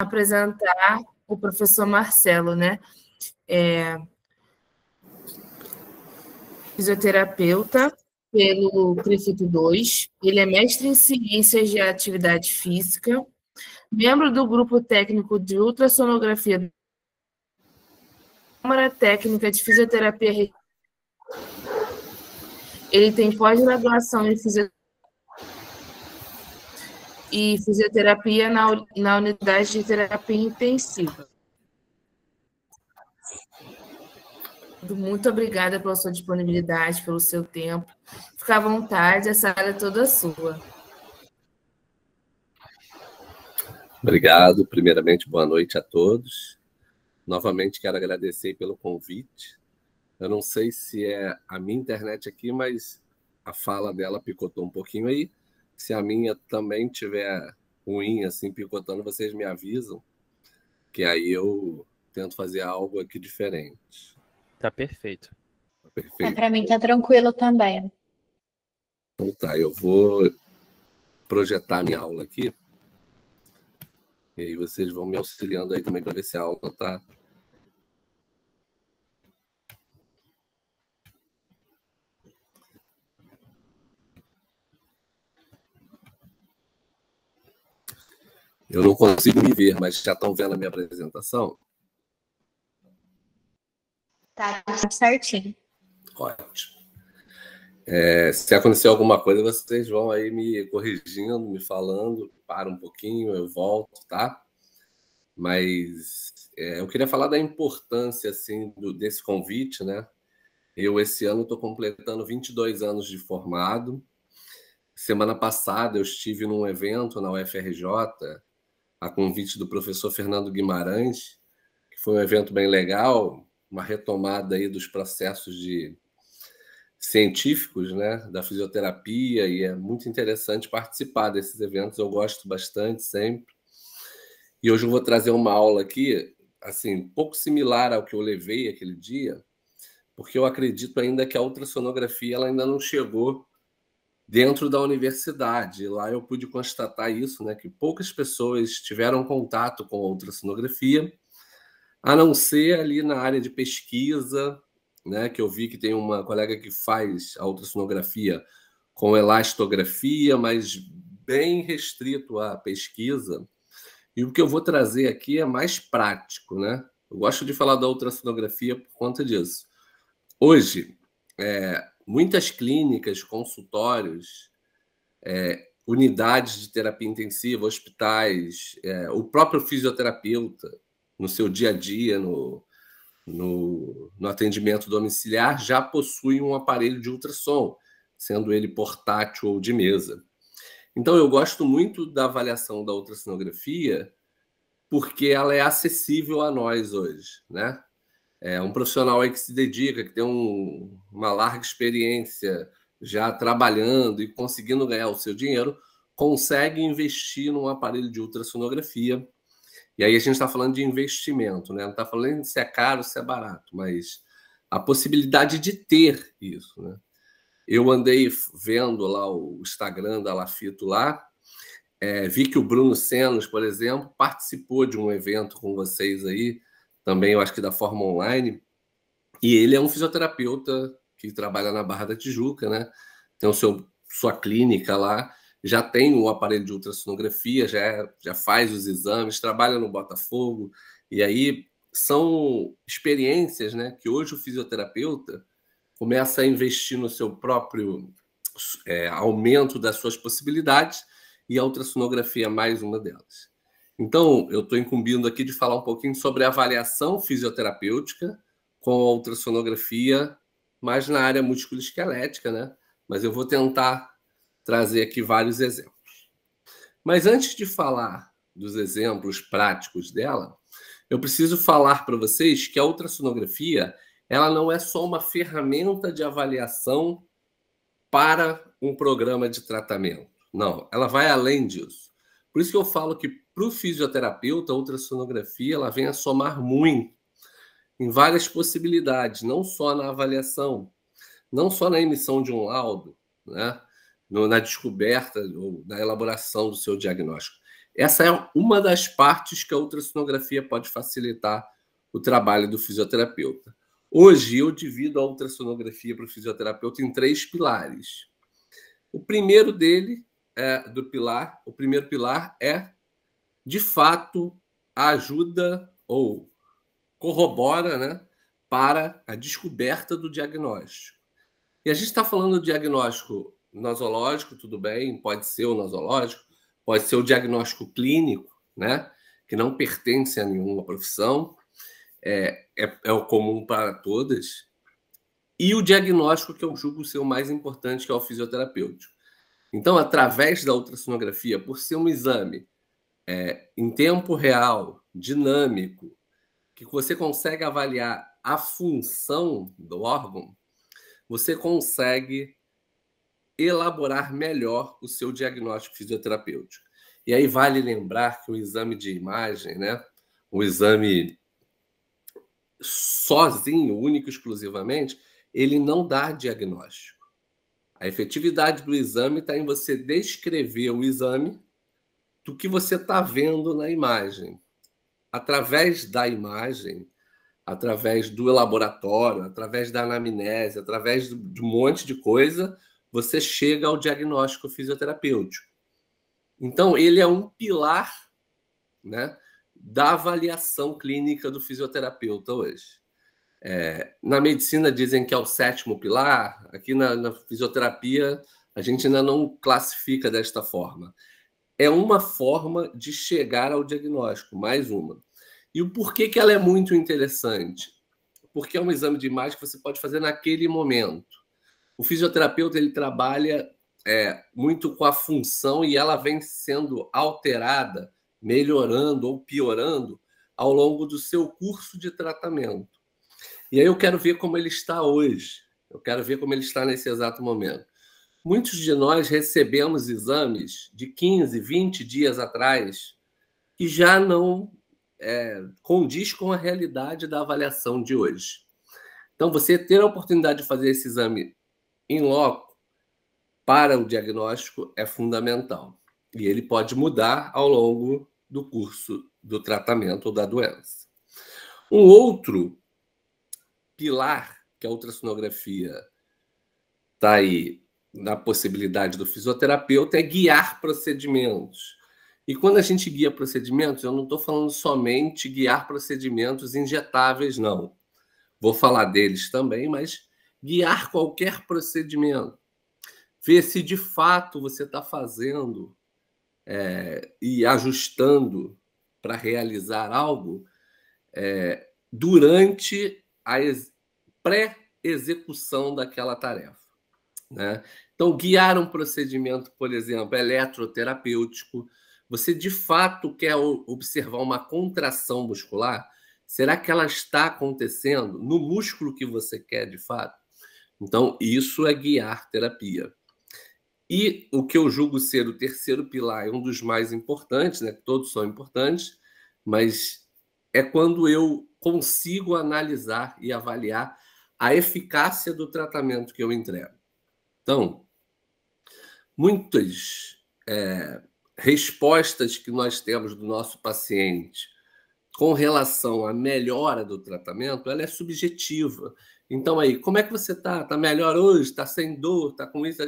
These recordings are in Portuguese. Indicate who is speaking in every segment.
Speaker 1: apresentar o professor Marcelo, né? Fisioterapeuta pelo CRIFIT 2, ele é mestre em Ciências de Atividade Física, membro do Grupo Técnico de Ultrassonografia da Câmara Técnica de Fisioterapia. Ele tem pós-graduação em fisioterapia na unidade de terapia intensiva. Muito obrigada pela sua disponibilidade, pelo seu tempo. Fica à vontade, essa área é toda sua.
Speaker 2: Obrigado. Primeiramente, boa noite a todos. Novamente, quero agradecer pelo convite. Eu não sei se é a minha internet aqui, mas a fala dela picotou um pouquinho aí. Se a minha também tiver ruim, assim, picotando, vocês me avisam, que aí eu tento fazer algo aqui diferente.
Speaker 3: Tá perfeito.
Speaker 2: Tá perfeito.
Speaker 4: Para mim tá tranquilo também.
Speaker 2: Então tá, eu vou projetar minha aula aqui. E aí vocês vão me auxiliando aí também para ver se a aula tá... Eu não consigo me ver, mas já estão vendo a minha apresentação?
Speaker 4: Tá certinho.
Speaker 2: Ótimo. Se acontecer alguma coisa, vocês vão aí me corrigindo, me falando, para um pouquinho, eu volto, tá? Mas eu queria falar da importância assim, desse convite, né? Eu, esse ano, estou completando 22 anos de formado. Semana passada, eu estive num evento na UFRJ, a convite do professor Fernando Guimarães, que foi um evento bem legal, uma retomada aí dos processos científicos, né, da fisioterapia, e é muito interessante participar desses eventos, eu gosto bastante sempre. E hoje eu vou trazer uma aula aqui, assim, um pouco similar ao que eu levei aquele dia, porque eu acredito ainda que a ultrassonografia ela ainda não chegou dentro da universidade. Lá eu pude constatar isso, né, que poucas pessoas tiveram contato com a ultrassonografia, a não ser ali na área de pesquisa, né, que eu vi que tem uma colega que faz a ultrassonografia com elastografia, mas bem restrito à pesquisa. E o que eu vou trazer aqui é mais prático, né? Eu gosto de falar da ultrassonografia por conta disso. Hoje, muitas clínicas, consultórios, unidades de terapia intensiva, hospitais, o próprio fisioterapeuta, no seu dia a dia, no atendimento domiciliar, já possui um aparelho de ultrassom, sendo ele portátil ou de mesa. Então, eu gosto muito da avaliação da ultrassonografia porque ela é acessível a nós hoje, né? Um profissional aí que se dedica, que tem uma larga experiência já trabalhando e conseguindo ganhar o seu dinheiro, consegue investir num aparelho de ultrassonografia. E aí a gente está falando de investimento, né? Não está falando se é caro, se é barato, mas a possibilidade de ter isso, né? Eu andei vendo lá o Instagram da Lafito lá, vi que o Bruno Senos, por exemplo, participou de um evento com vocês aí, também eu acho que da forma online, e ele é um fisioterapeuta que trabalha na Barra da Tijuca, né? Tem sua clínica lá, já tem um aparelho de ultrassonografia, já faz os exames, trabalha no Botafogo, e aí são experiências, né, que hoje o fisioterapeuta começa a investir no seu próprio aumento das suas possibilidades, e a ultrassonografia é mais uma delas. Então, eu estou incumbindo aqui de falar um pouquinho sobre a avaliação fisioterapêutica com a ultrassonografia, mais na área musculoesquelética, né? Mas eu vou tentar trazer aqui vários exemplos. Mas antes de falar dos exemplos práticos dela, eu preciso falar para vocês que a ultrassonografia ela não é só uma ferramenta de avaliação para um programa de tratamento. Não, ela vai além disso. Por isso que eu falo que para o fisioterapeuta, a ultrassonografia ela vem a somar muito em várias possibilidades, não só na avaliação, não só na emissão de um laudo, né? Na descoberta ou na elaboração do seu diagnóstico. Essa é uma das partes que a ultrassonografia pode facilitar o trabalho do fisioterapeuta. Hoje, eu divido a ultrassonografia para o fisioterapeuta em 3 pilares. O primeiro pilar é, de fato, a ajuda ou corrobora, né, para a descoberta do diagnóstico. E a gente está falando do diagnóstico nosológico, tudo bem, pode ser o nosológico, pode ser o diagnóstico clínico, né, que não pertence a nenhuma profissão, é o comum para todas, e o diagnóstico que eu julgo ser o mais importante, que é o fisioterapêutico. Então, através da ultrassonografia, por ser um exame em tempo real, dinâmico, que você consegue avaliar a função do órgão, você consegue elaborar melhor o seu diagnóstico fisioterapêutico. E aí vale lembrar que o exame de imagem, né, o exame sozinho, único, exclusivamente, ele não dá diagnóstico. A efetividade do exame está em você descrever o exame do que você está vendo na imagem. Através da imagem, através do laboratório, através da anamnese, através de um monte de coisa, você chega ao diagnóstico fisioterapêutico. Então, ele é um pilar, né, da avaliação clínica do fisioterapeuta hoje. Na medicina dizem que é o 7º pilar, aqui na fisioterapia a gente ainda não classifica desta forma. É uma forma de chegar ao diagnóstico, mais uma. E o porquê que ela é muito interessante? Porque é um exame de imagem que você pode fazer naquele momento. O fisioterapeuta ele trabalha muito com a função e ela vem sendo alterada, melhorando ou piorando ao longo do seu curso de tratamento. E aí eu quero ver como ele está hoje. Eu quero ver como ele está nesse exato momento. Muitos de nós recebemos exames de 15, 20 dias atrás que já não condiz com a realidade da avaliação de hoje. Então, você ter a oportunidade de fazer esse exame em loco para o diagnóstico é fundamental. E ele pode mudar ao longo do curso do tratamento ou da doença. Um outro pilar que a ultrassonografia está aí na possibilidade do fisioterapeuta é guiar procedimentos. E quando a gente guia procedimentos, eu não estou falando somente guiar procedimentos injetáveis, não. Vou falar deles também, mas guiar qualquer procedimento. Ver se de fato você está fazendo e ajustando para realizar algo durante a pré-execução daquela tarefa, né? Então, guiar um procedimento, por exemplo, eletroterapêutico, você de fato quer observar uma contração muscular? Será que ela está acontecendo no músculo que você quer de fato? Então, isso é guiar terapia. E o que eu julgo ser o 3º pilar, é um dos mais importantes, né? Todos são importantes, mas é quando eu consigo analisar e avaliar a eficácia do tratamento que eu entrego. Então, muitas respostas que nós temos do nosso paciente com relação à melhora do tratamento, ela é subjetiva. Então, aí, como é que você está? Está melhor hoje? Está sem dor? Está com isso?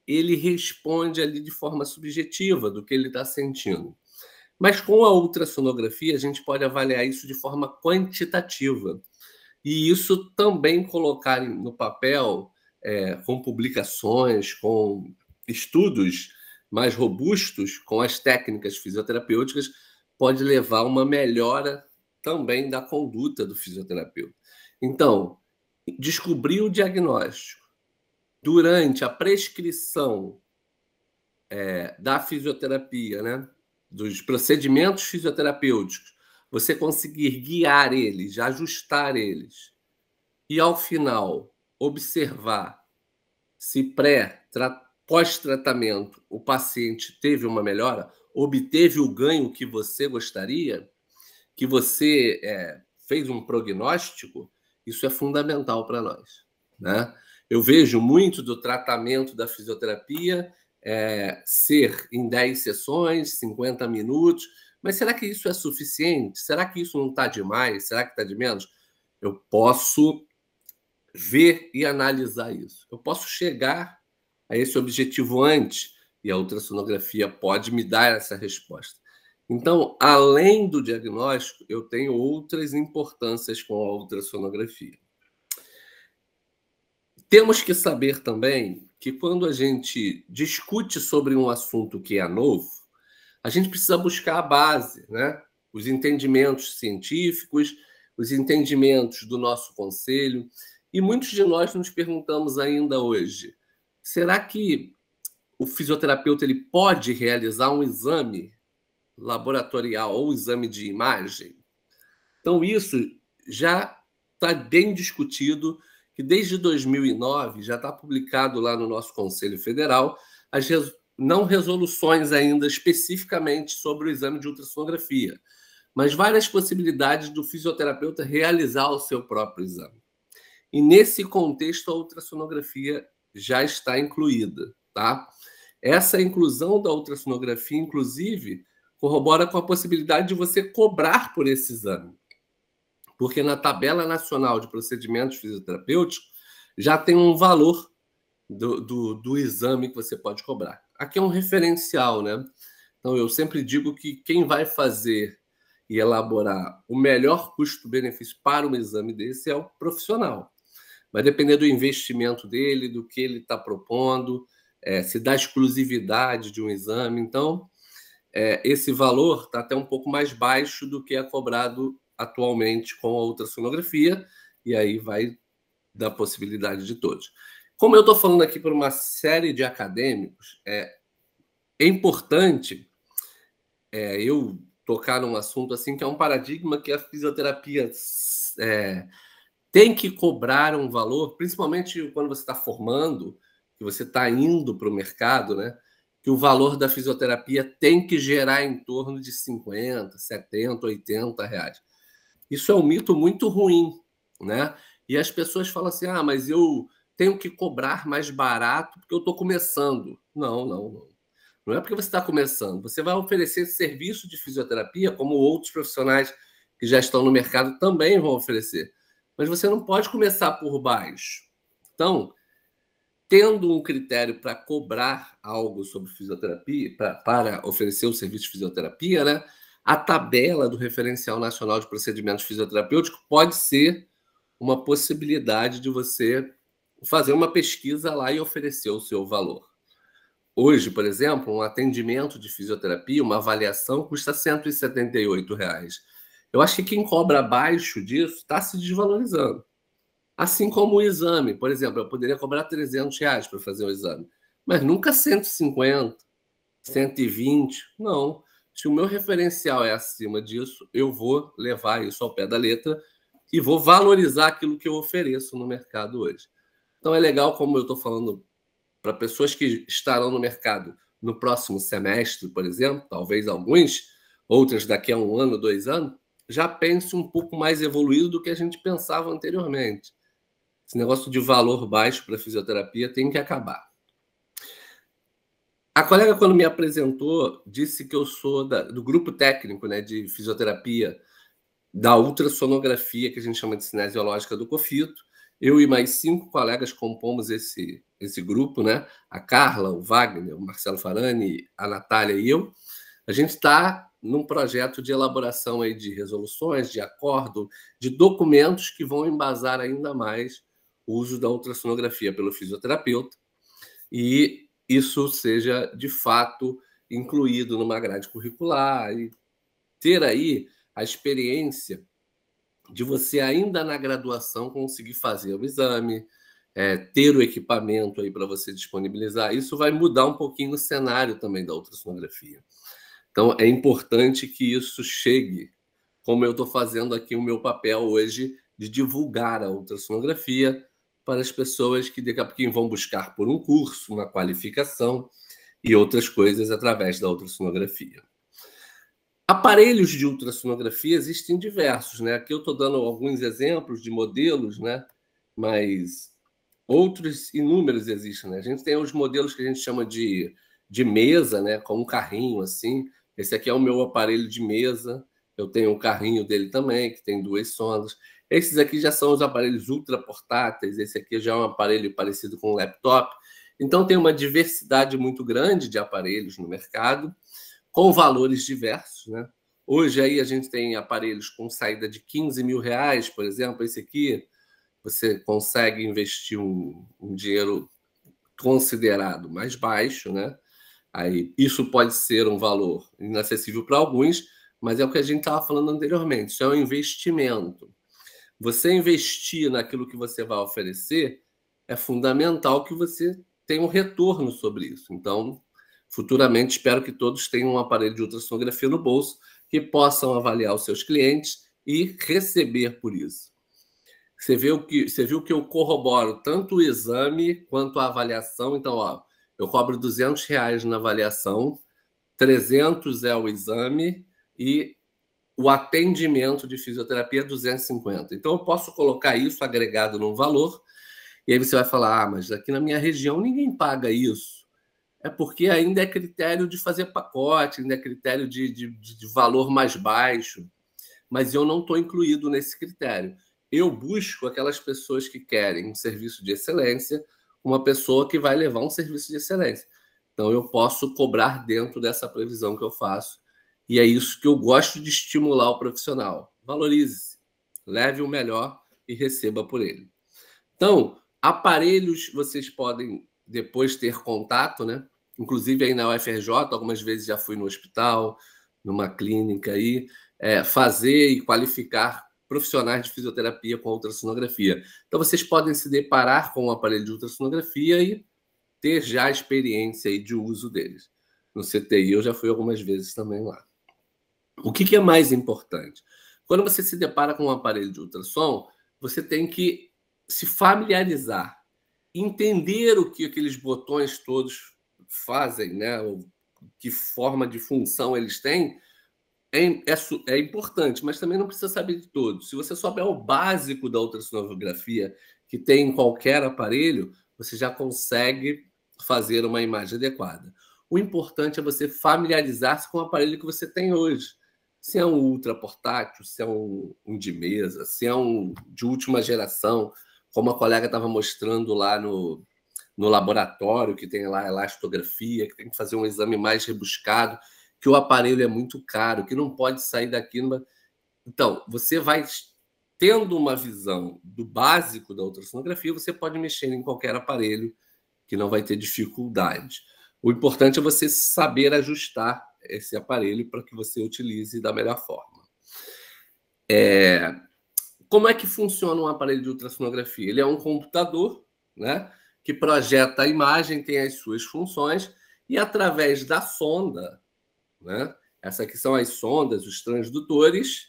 Speaker 2: Ele responde ali de forma subjetiva do que ele está sentindo. Mas com a ultrassonografia, a gente pode avaliar isso de forma quantitativa. E isso também colocar no papel, com publicações, com estudos mais robustos, com as técnicas fisioterapêuticas, pode levar a uma melhora também da conduta do fisioterapeuta. Então, descobrir o diagnóstico durante a prescrição da fisioterapia, né, dos procedimentos fisioterapêuticos, você conseguir guiar eles, ajustar eles, e ao final observar se pós-tratamento o paciente teve uma melhora, obteve o ganho que você gostaria, que você fez um prognóstico, isso é fundamental para nós, né? Eu vejo muito do tratamento da fisioterapia ser em 10 sessões, 50 minutos, mas será que isso é suficiente? Será que isso não está demais? Será que está de menos? Eu posso ver e analisar isso. Eu posso chegar a esse objetivo antes, e a ultrassonografia pode me dar essa resposta. Então, além do diagnóstico, eu tenho outras importâncias com a ultrassonografia. Temos que saber também que quando a gente discute sobre um assunto que é novo, a gente precisa buscar a base, né? Os entendimentos científicos, os entendimentos do nosso conselho. E muitos de nós nos perguntamos ainda hoje, será que o fisioterapeuta ele pode realizar um exame laboratorial ou exame de imagem? Então, isso já está bem discutido, que desde 2009 já está publicado lá no nosso Conselho Federal as não resoluções ainda especificamente sobre o exame de ultrassonografia, mas várias possibilidades do fisioterapeuta realizar o seu próprio exame. E nesse contexto, a ultrassonografia já está incluída, tá? Essa inclusão da ultrassonografia, inclusive, corrobora com a possibilidade de você cobrar por esse exame. Porque na tabela nacional de procedimentos fisioterapêuticos já tem um valor do exame que você pode cobrar. Aqui é um referencial, né? Então, eu sempre digo que quem vai fazer e elaborar o melhor custo-benefício para um exame desse é o profissional. Vai depender do investimento dele, do que ele está propondo, se dá exclusividade de um exame. Então, esse valor está até um pouco mais baixo do que é cobrado atualmente com a ultrassonografia, e aí vai dar possibilidade de todos. Como eu estou falando aqui para uma série de acadêmicos, é importante eu tocar num assunto assim que é um paradigma que a fisioterapia tem que cobrar um valor, principalmente quando você está formando, que você está indo para o mercado, né? Que o valor da fisioterapia tem que gerar em torno de 50, 70, 80 reais. Isso é um mito muito ruim, né? E as pessoas falam assim, mas eu tenho que cobrar mais barato porque eu estou começando. Não, não, não. Não é porque você está começando. Você vai oferecer serviço de fisioterapia, como outros profissionais que já estão no mercado também vão oferecer. Mas você não pode começar por baixo. Então, tendo um critério para cobrar algo sobre fisioterapia, para oferecer o serviço de fisioterapia, né? A tabela do Referencial Nacional de Procedimentos Fisioterapêuticos pode ser uma possibilidade de você fazer uma pesquisa lá e oferecer o seu valor. Hoje, por exemplo, um atendimento de fisioterapia, uma avaliação, custa R$ 178. Eu acho que quem cobra abaixo disso está se desvalorizando. Assim como o exame. Por exemplo, eu poderia cobrar R$ 300 para fazer o exame, mas nunca 150, 120. Não. Se o meu referencial é acima disso, eu vou levar isso ao pé da letra e vou valorizar aquilo que eu ofereço no mercado hoje. Então, é legal, como eu estou falando, para pessoas que estarão no mercado no próximo semestre, por exemplo, talvez alguns, outras daqui a 1 ano, 2 anos, já pense um pouco mais evoluído do que a gente pensava anteriormente. Esse negócio de valor baixo para fisioterapia tem que acabar. A colega, quando me apresentou, disse que eu sou do grupo técnico, né, de fisioterapia da ultrassonografia, que a gente chama de cinesiológica do COFITO. Eu e mais 5 colegas compomos esse grupo, né? A Carla, o Wagner, o Marcelo Farani, a Natália e eu. A gente está num projeto de elaboração aí de resoluções, de acordo, de documentos que vão embasar ainda mais o uso da ultrassonografia pelo fisioterapeuta e isso seja, de fato, incluído numa grade curricular e ter aí a experiência de você, ainda na graduação, conseguir fazer o exame, ter o equipamento aí para você disponibilizar. Isso vai mudar um pouquinho o cenário também da ultrassonografia. Então, é importante que isso chegue, como eu estou fazendo aqui o meu papel hoje, de divulgar a ultrassonografia para as pessoas que daqui a pouquinho vão buscar por um curso, uma qualificação e outras coisas através da ultrassonografia. Aparelhos de ultrassonografia existem diversos, né? Aqui eu estou dando alguns exemplos de modelos, né? Mas outros inúmeros existem, né? A gente tem os modelos que a gente chama de de mesa, né, com um carrinho assim. Esse aqui é o meu aparelho de mesa. Eu tenho um carrinho dele também, que tem 2 sondas. Esses aqui já são os aparelhos ultra portáteis. Esse aqui já é um aparelho parecido com um laptop. Então, tem uma diversidade muito grande de aparelhos no mercado, com valores diversos, né? Hoje aí a gente tem aparelhos com saída de 15 mil reais, por exemplo. Esse aqui, você consegue investir um dinheiro considerado mais baixo, né? Aí, isso pode ser um valor inacessível para alguns, mas é o que a gente estava falando anteriormente. Isso é um investimento. Você investir naquilo que você vai oferecer é fundamental que você tenha um retorno sobre isso. Então, futuramente, espero que todos tenham um aparelho de ultrassonografia no bolso que possam avaliar os seus clientes e receber por isso. Você viu que eu corroboro tanto o exame quanto a avaliação. Então, ó, eu cobro R$200 na avaliação, 300 é o exame e o atendimento de fisioterapia é 250. Então, eu posso colocar isso agregado num valor, e aí você vai falar, mas aqui na minha região ninguém paga isso. É porque ainda é critério de fazer pacote, ainda é critério de valor mais baixo, mas eu não estou incluído nesse critério. Eu busco aquelas pessoas que querem um serviço de excelência, uma pessoa que vai levar um serviço de excelência. Então, eu posso cobrar dentro dessa previsão que eu faço. E é isso que eu gosto de estimular o profissional. Valorize-se, leve o melhor e receba por ele. Então, aparelhos vocês podem depois ter contato, né? Inclusive aí na UFRJ, algumas vezes já fui no hospital, numa clínica aí, fazer e qualificar profissionais de fisioterapia com ultrassonografia. Então, vocês podem se deparar com um aparelho de ultrassonografia e ter já a experiência aí de uso deles. No CTI eu já fui algumas vezes também lá. O que é mais importante? Quando você se depara com um aparelho de ultrassom, você tem que se familiarizar, entender o que aqueles botões todos fazem, né? Que forma de função eles têm, é importante, mas também não precisa saber de todos. Se você souber o básico da ultrassonografia que tem em qualquer aparelho, você já consegue fazer uma imagem adequada. O importante é você familiarizar-se com o aparelho que você tem hoje. Se é um ultra portátil, se é um de mesa, se é um de última geração, como a colega estava mostrando lá no laboratório, que tem lá elastografia, que tem que fazer um exame mais rebuscado, que o aparelho é muito caro, que não pode sair daqui. Então, você vai tendo uma visão do básico da ultrassonografia, você pode mexer em qualquer aparelho que não vai ter dificuldade. O importante é você saber ajustar esse aparelho para que você utilize da melhor forma. Como é que funciona um aparelho de ultrassonografia? Ele é um computador, né, que projeta a imagem, tem as suas funções, e através da sonda, né, essas aqui são as sondas, os transdutores,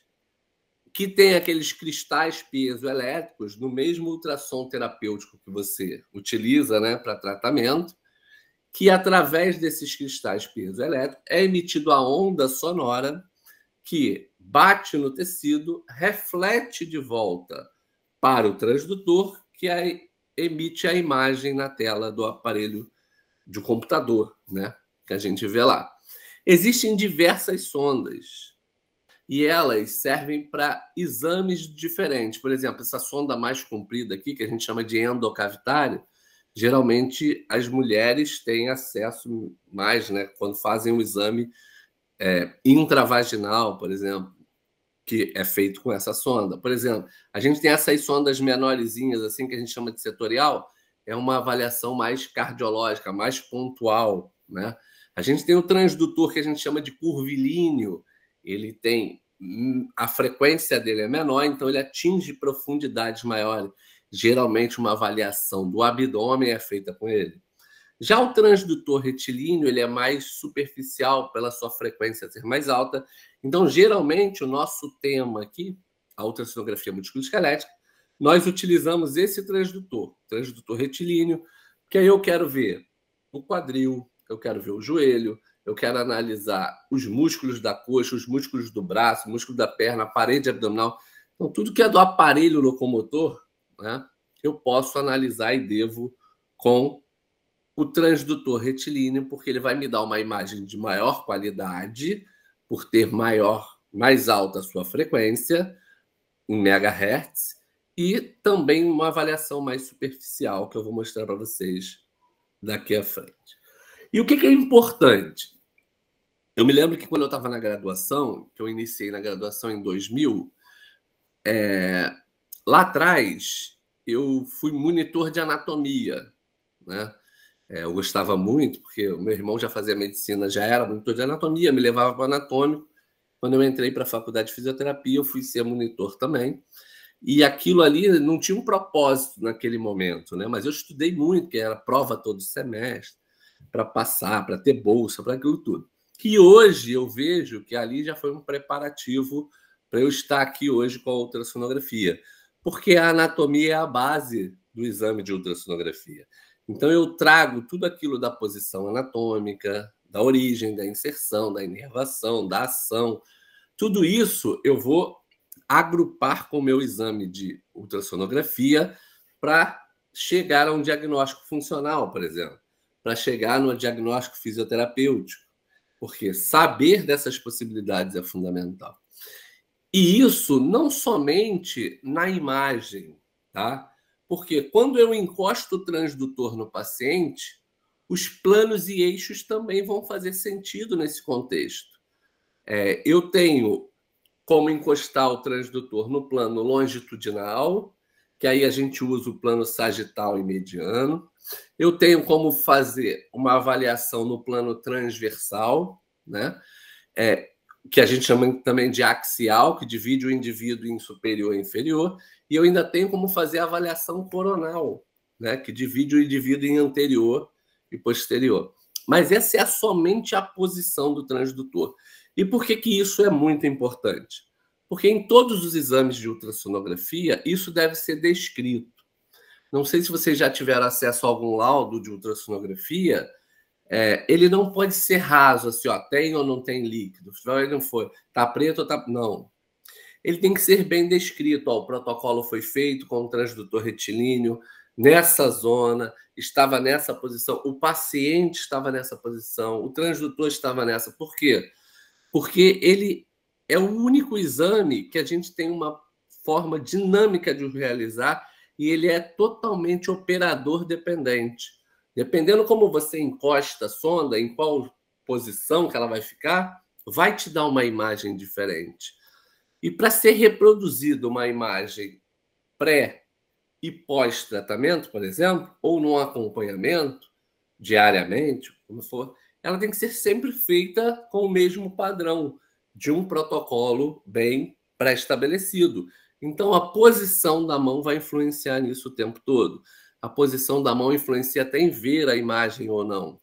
Speaker 2: que tem aqueles cristais piezoelétricos no mesmo ultrassom terapêutico que você utiliza, né, para tratamento, que através desses cristais piezoelétricos é emitida a onda sonora que bate no tecido, reflete de volta para o transdutor, que emite a imagem na tela do aparelho de computador, né, que a gente vê lá. Existem diversas sondas e elas servem para exames diferentes. Por exemplo, essa sonda mais comprida aqui, que a gente chama de endocavitário, geralmente as mulheres têm acesso mais, né, quando fazem um exame intravaginal, por exemplo, que é feito com essa sonda. Por exemplo, a gente tem essas sondas menorzinhas, assim, que a gente chama de setorial, é uma avaliação mais cardiológica, mais pontual, né? A gente tem o transdutor que a gente chama de curvilíneo, ele tem a frequência dele é menor, então ele atinge profundidades maiores. Geralmente uma avaliação do abdômen é feita com ele. Já o transdutor retilíneo, ele é mais superficial pela sua frequência ser mais alta. Então, geralmente, o nosso tema aqui, a ultrassonografia musculoesquelética, nós utilizamos esse transdutor retilíneo, que aí eu quero ver o quadril, eu quero ver o joelho, eu quero analisar os músculos da coxa, os músculos do braço, o músculo da perna, a parede abdominal. Então, tudo que é do aparelho locomotor, né, eu posso analisar e devo com o transdutor retilíneo, porque ele vai me dar uma imagem de maior qualidade, por ter mais alta a sua frequência, em megahertz, e também uma avaliação mais superficial, que eu vou mostrar para vocês daqui à frente. E o que é importante? Eu me lembro que quando eu estava na graduação, que eu iniciei na graduação em 2000, lá atrás eu fui monitor de anatomia, né? Eu gostava muito, porque o meu irmão já fazia medicina, já era monitor de anatomia, me levava para o anatômico. Quando eu entrei para a faculdade de fisioterapia, eu fui ser monitor também. E aquilo ali não tinha um propósito naquele momento, né? Mas eu estudei muito, que era prova todo semestre, para passar, para ter bolsa, para aquilo tudo. E hoje eu vejo que ali já foi um preparativo para eu estar aqui hoje com a ultrassonografia, porque a anatomia é a base do exame de ultrassonografia. Então eu trago tudo aquilo da posição anatômica, da origem, da inserção, da inervação, da ação. Tudo isso eu vou agrupar com o meu exame de ultrassonografia para chegar a um diagnóstico funcional, por exemplo, para chegar no diagnóstico fisioterapêutico, porque saber dessas possibilidades é fundamental. E isso não somente na imagem, tá? Porque quando eu encosto o transdutor no paciente, os planos e eixos também vão fazer sentido nesse contexto. Eu tenho como encostar o transdutor no plano longitudinal, que aí a gente usa o plano sagital e mediano. Eu tenho como fazer uma avaliação no plano transversal, né? Que a gente chama também de axial, que divide o indivíduo em superior e inferior. E eu ainda tenho como fazer a avaliação coronal, né? Que divide o indivíduo em anterior e posterior. Mas essa é somente a posição do transdutor. E por que isso é muito importante? Porque em todos os exames de ultrassonografia, isso deve ser descrito. Não sei se vocês já tiveram acesso a algum laudo de ultrassonografia, ele não pode ser raso, assim, ó, tem ou não tem líquido. Ele não foi, tá preto ou tá... Não. Ele tem que ser bem descrito. Ó, o protocolo foi feito com o transdutor retilíneo, nessa zona, estava nessa posição, o paciente estava nessa posição, o transdutor estava nessa. Por quê? Porque ele é o único exame que a gente tem uma forma dinâmica de realizar e ele é totalmente operador dependente. Dependendo como você encosta a sonda, em qual posição que ela vai ficar, vai te dar uma imagem diferente. E para ser reproduzida uma imagem pré e pós-tratamento, por exemplo, ou no acompanhamento, diariamente, como for, ela tem que ser sempre feita com o mesmo padrão de um protocolo bem pré-estabelecido. Então, a posição da mão vai influenciar nisso o tempo todo. A posição da mão influencia até em ver a imagem ou não.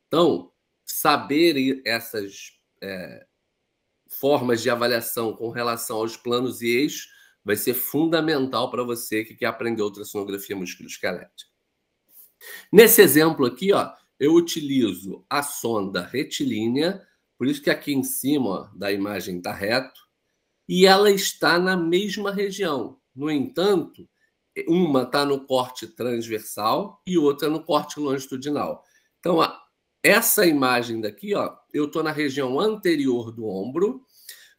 Speaker 2: Então, saber essas formas de avaliação com relação aos planos e eixos vai ser fundamental para você que quer aprender ultrassonografia musculoesquelética. Nesse exemplo aqui, ó, eu utilizo a sonda retilínea, por isso que aqui em cima, ó, da imagem está reto, e ela está na mesma região. No entanto, uma está no corte transversal e outra no corte longitudinal. Então, essa imagem daqui, ó, eu estou na região anterior do ombro,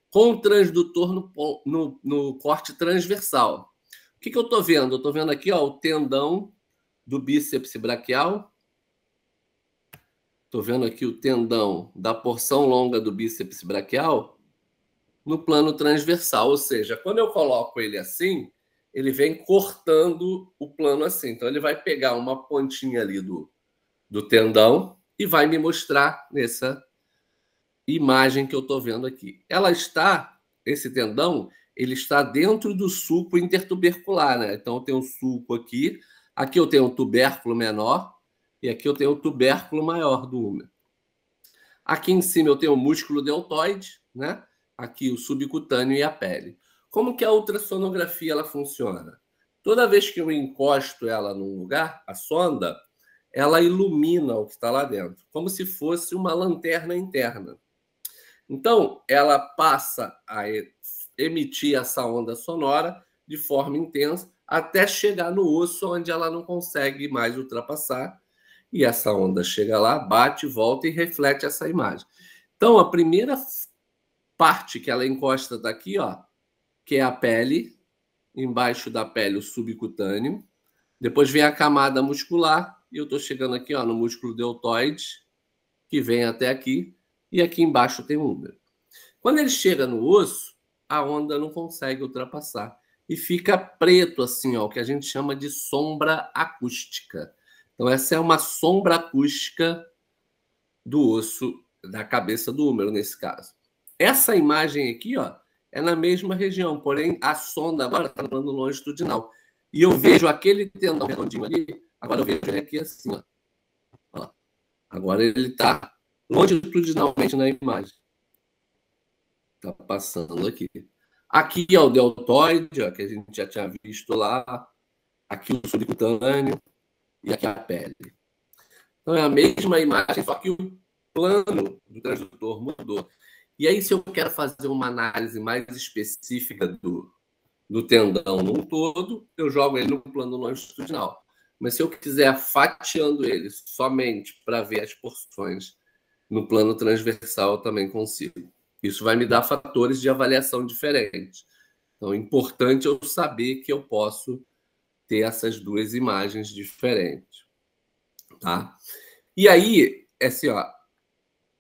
Speaker 2: com o transdutor no corte transversal. O que eu estou vendo? Eu estou vendo aqui, ó, o tendão do bíceps braquial. Estou vendo aqui o tendão da porção longa do bíceps braquial no plano transversal, ou seja, quando eu coloco ele assim, ele vem cortando o plano assim. Então, ele vai pegar uma pontinha ali do tendão e vai me mostrar nessa imagem que eu estou vendo aqui. Esse tendão, ele está dentro do sulco intertubercular, né? Então, eu tenho um sulco aqui eu tenho um tubérculo menor e aqui eu tenho o tubérculo maior do húmero. Aqui em cima eu tenho o músculo deltoide, né? Aqui o subcutâneo e a pele. Como que a ultrassonografia ela funciona? Toda vez que eu encosto ela num lugar, a sonda, ela ilumina o que está lá dentro, como se fosse uma lanterna interna. Então, ela passa a emitir essa onda sonora de forma intensa até chegar no osso, onde ela não consegue mais ultrapassar. e essa onda chega lá, bate, volta e reflete essa imagem. Então, a primeira parte que ela encosta está aqui, ó, que é a pele, embaixo da pele o subcutâneo, depois vem a camada muscular, e eu estou chegando aqui, ó, no músculo deltoide, que vem até aqui, e aqui embaixo tem o úmero. Quando ele chega no osso, a onda não consegue ultrapassar e fica preto assim, ó, o que a gente chama de sombra acústica. Então essa é uma sombra acústica do osso, da cabeça do húmero nesse caso. Essa imagem aqui, ó, é na mesma região, porém a sonda agora está no plano longitudinal. E eu vejo aquele tendão redondinho ali, agora eu vejo ele aqui assim, ó. Ó. Agora ele está longitudinalmente na imagem. Está passando aqui. Aqui é o deltoide, ó, que a gente já tinha visto lá. Aqui o subcutâneo e aqui a pele. Então é a mesma imagem, só que o plano do transdutor mudou. E aí, se eu quero fazer uma análise mais específica do tendão num todo, eu jogo ele no plano longitudinal. Mas se eu quiser fatiando ele somente para ver as porções no plano transversal, eu também consigo. Isso vai me dar fatores de avaliação diferentes. Então, é importante eu saber que eu posso ter essas duas imagens diferentes. Tá? E aí, assim, ó,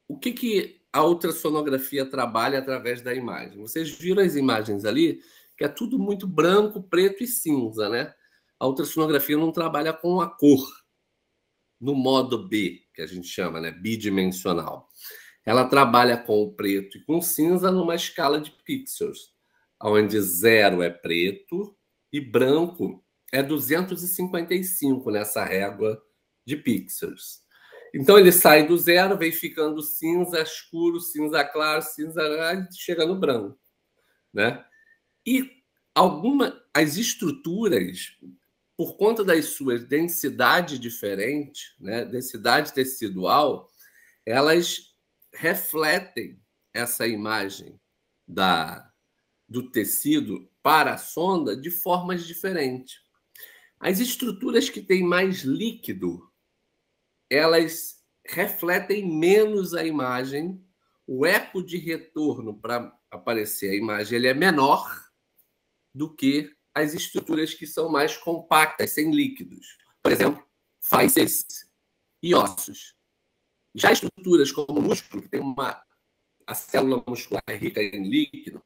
Speaker 2: o que a ultrassonografia trabalha através da imagem? Vocês viram as imagens ali, que é tudo muito branco, preto e cinza, né? A ultrassonografia não trabalha com a cor, no modo B, que a gente chama, né? Bidimensional. Ela trabalha com o preto e com o cinza numa escala de pixels, onde 0 é preto e branco é 255 nessa régua de pixels. Então ele sai do 0, vem ficando cinza escuro, cinza claro, cinza e chega no branco, né? E as estruturas, por conta das suas densidades diferentes, né, densidade tecidual, elas refletem essa imagem do tecido para a sonda de formas diferentes. As estruturas que têm mais líquido, elas refletem menos a imagem, o eco de retorno para aparecer a imagem ele é menor do que as estruturas que são mais compactas, sem líquidos. Por exemplo, fáscias e ossos. Já estruturas como o músculo, que tem a célula muscular é rica em líquido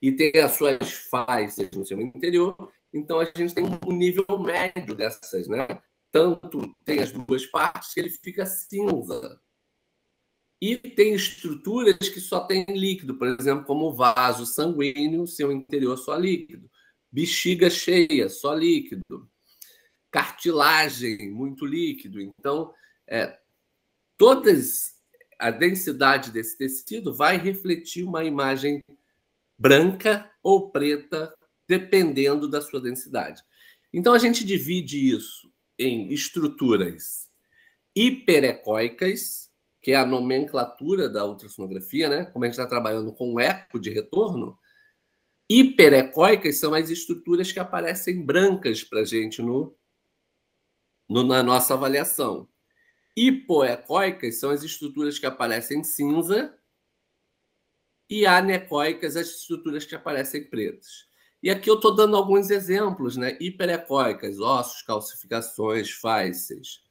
Speaker 2: e tem as suas fáscias no seu interior, então a gente tem um nível médio dessas, né? Tanto tem as duas partes que ele fica cinza. E tem estruturas que só tem líquido, por exemplo, como o vaso sanguíneo, seu interior só líquido. Bexiga cheia, só líquido. Cartilagem, muito líquido. Então, a densidade desse tecido vai refletir uma imagem branca ou preta, dependendo da sua densidade. Então, a gente divide isso em estruturas hiperecóicas, que é a nomenclatura da ultrassonografia, né? Como a gente está trabalhando com eco de retorno, hiperecóicas são as estruturas que aparecem brancas para a gente na nossa avaliação. Hipoecóicas são as estruturas que aparecem cinza e anecoicas as estruturas que aparecem pretas. E aqui eu estou dando alguns exemplos, né? Hiperecóicas, ossos, calcificações, fáscias.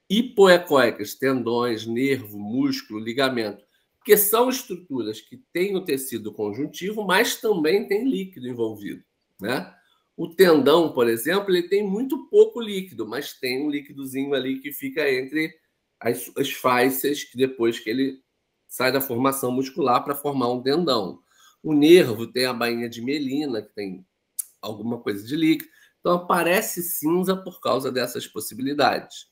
Speaker 2: Hipoecóicas, tendões, nervo, músculo, ligamento, porque são estruturas que têm o tecido conjuntivo, mas também tem líquido envolvido, né? O tendão, por exemplo, ele tem muito pouco líquido, mas tem um líquidozinho ali que fica entre as fáscias, que depois que ele sai da formação muscular para formar um tendão. O nervo tem a bainha de mielina, que tem alguma coisa de líquido. Então, aparece cinza por causa dessas possibilidades.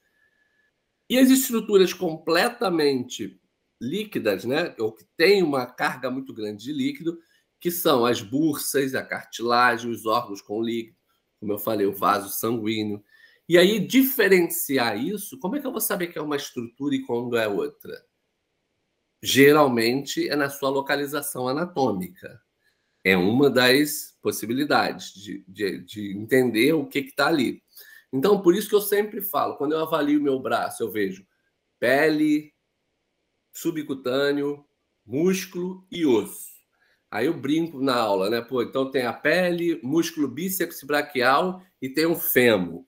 Speaker 2: E as estruturas completamente líquidas, né, ou que têm uma carga muito grande de líquido, que são as bursas, a cartilagem, os órgãos com líquido, como eu falei, o vaso sanguíneo. E aí, diferenciar isso, como é que eu vou saber que é uma estrutura e quando é outra? Geralmente é na sua localização anatômica. É uma das possibilidades de entender o que está ali. Então, por isso que eu sempre falo, quando eu avalio o meu braço, eu vejo pele, subcutâneo, músculo e osso. Aí eu brinco na aula, né? Pô, então tem a pele, músculo bíceps braquial e tem um fêmur.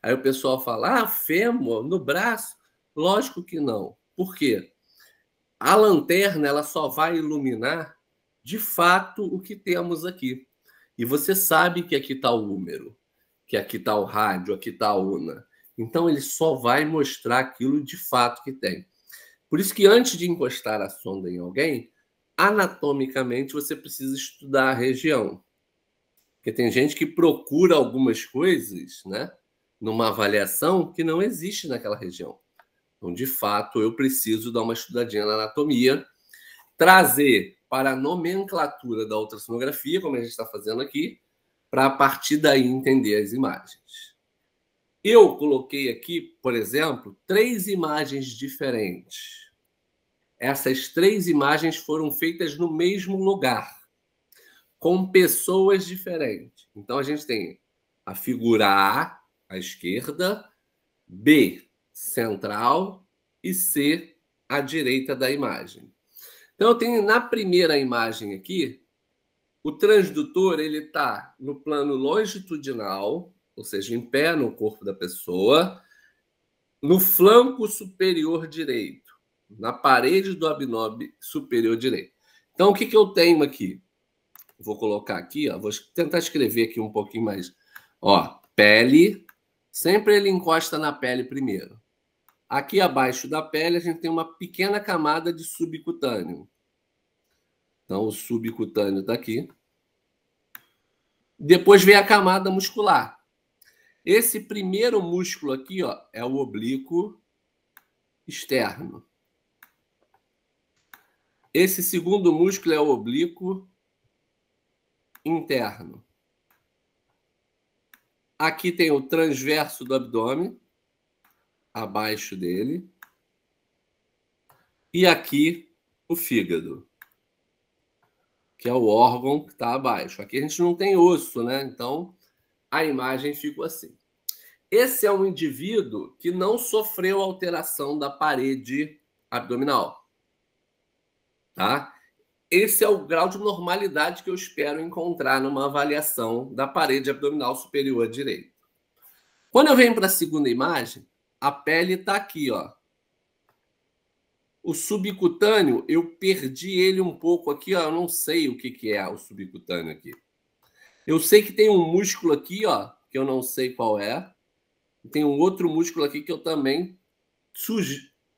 Speaker 2: Aí o pessoal fala, fêmur no braço? Lógico que não. Por quê? A lanterna ela só vai iluminar, de fato, o que temos aqui. E você sabe que aqui está o húmero, que aqui está o rádio, aqui está a una. Então, ele só vai mostrar aquilo de fato que tem. Por isso que antes de encostar a sonda em alguém, anatomicamente você precisa estudar a região. Porque tem gente que procura algumas coisas, né, numa avaliação que não existe naquela região. Então, de fato, eu preciso dar uma estudadinha na anatomia, trazer para a nomenclatura da ultrassonografia, como a gente está fazendo aqui, para a partir daí entender as imagens. Eu coloquei aqui, por exemplo, 3 imagens diferentes. Essas 3 imagens foram feitas no mesmo lugar, com pessoas diferentes. Então, a gente tem a figura A, à esquerda, B, central, e C, à direita da imagem. Então, eu tenho na primeira imagem aqui, o transdutor ele está no plano longitudinal, ou seja, em pé no corpo da pessoa, no flanco superior direito, na parede do abdômen superior direito. Então, o que eu tenho aqui? Vou colocar aqui, vou tentar escrever aqui um pouquinho mais. Pele, sempre ele encosta na pele primeiro. Aqui abaixo da pele a gente tem uma pequena camada de subcutâneo. Então, o subcutâneo está aqui. Depois vem a camada muscular. Esse primeiro músculo aqui é o oblíquo externo. Esse segundo músculo é o oblíquo interno. Aqui tem o transverso do abdômen, abaixo dele. E aqui o fígado, que é o órgão que está abaixo. Aqui a gente não tem osso, né? Então, a imagem fica assim. Esse é um indivíduo que não sofreu alteração da parede abdominal. Tá? Esse é o grau de normalidade que eu espero encontrar numa avaliação da parede abdominal superior direita. Quando eu venho para a segunda imagem, a pele está aqui, O subcutâneo, eu perdi ele um pouco aqui, eu não sei o que é o subcutâneo aqui. Eu sei que tem um músculo aqui, que eu não sei qual é. Tem um outro músculo aqui que eu também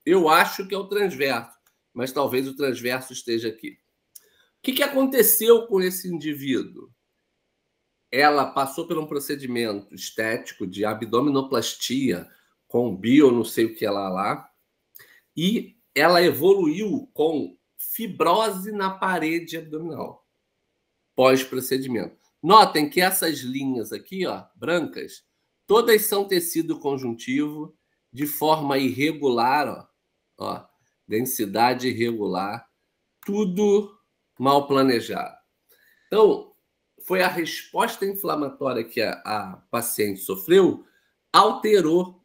Speaker 2: eu acho que é o transverso, mas talvez o transverso esteja aqui. O que aconteceu com esse indivíduo? Ela passou por um procedimento estético de abdominoplastia com bio, não sei o que lá, e ela evoluiu com fibrose na parede abdominal pós-procedimento. Notem que essas linhas aqui, brancas, todas são tecido conjuntivo de forma irregular, densidade irregular, tudo mal planejado. Então, foi a resposta inflamatória que a paciente sofreu, alterou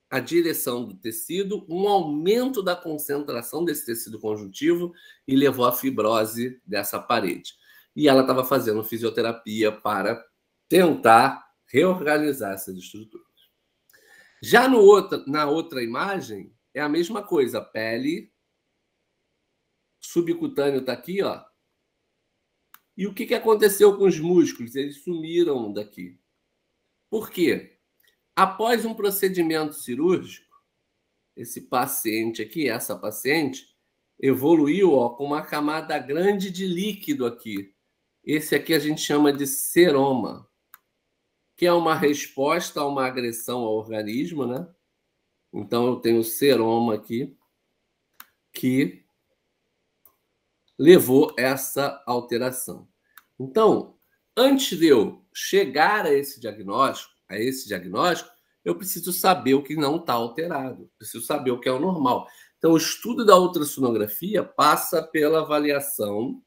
Speaker 2: a direção do tecido, um aumento da concentração desse tecido conjuntivo e levou à fibrose dessa parede. E ela estava fazendo fisioterapia para tentar reorganizar essas estruturas. Já na outra imagem, é a mesma coisa. Pele, subcutâneo está aqui, E o que aconteceu com os músculos? Eles sumiram daqui. Por quê? Após um procedimento cirúrgico, esse paciente aqui, essa paciente, evoluiu com uma camada grande de líquido aqui. Esse aqui a gente chama de seroma, que é uma resposta a uma agressão ao organismo, né? Então, eu tenho seroma aqui, que levou essa alteração. Então, antes de eu chegar a esse diagnóstico, eu preciso saber o que não está alterado, preciso saber o que é o normal. Então, o estudo da ultrassonografia passa pela avaliação,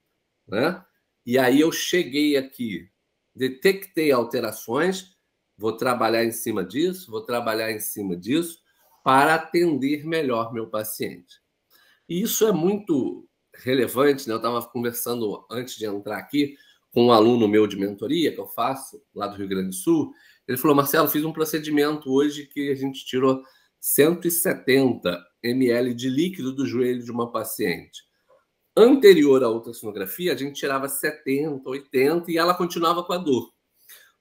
Speaker 2: né? E aí eu cheguei aqui, detectei alterações, vou trabalhar em cima disso, vou trabalhar em cima disso para atender melhor meu paciente. E isso é muito relevante, né? Eu estava conversando antes de entrar aqui com um aluno meu de mentoria que eu faço lá do Rio Grande do Sul. Ele falou: Marcelo, fiz um procedimento hoje que a gente tirou 170 ml de líquido do joelho de uma paciente. Anterior à ultrassonografia, a gente tirava 70, 80 e ela continuava com a dor.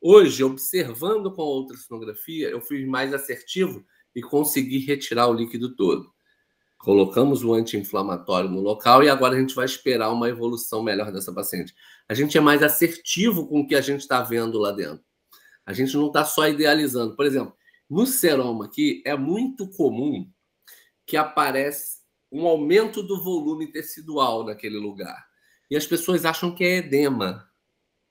Speaker 2: Hoje, observando com a ultrassonografia, eu fui mais assertivo e consegui retirar o líquido todo. Colocamos o anti-inflamatório no local e agora a gente vai esperar uma evolução melhor dessa paciente. A gente é mais assertivo com o que a gente está vendo lá dentro. A gente não está só idealizando. Por exemplo, no seroma aqui, é muito comum que apareça um aumento do volume tecidual naquele lugar. E as pessoas acham que é edema.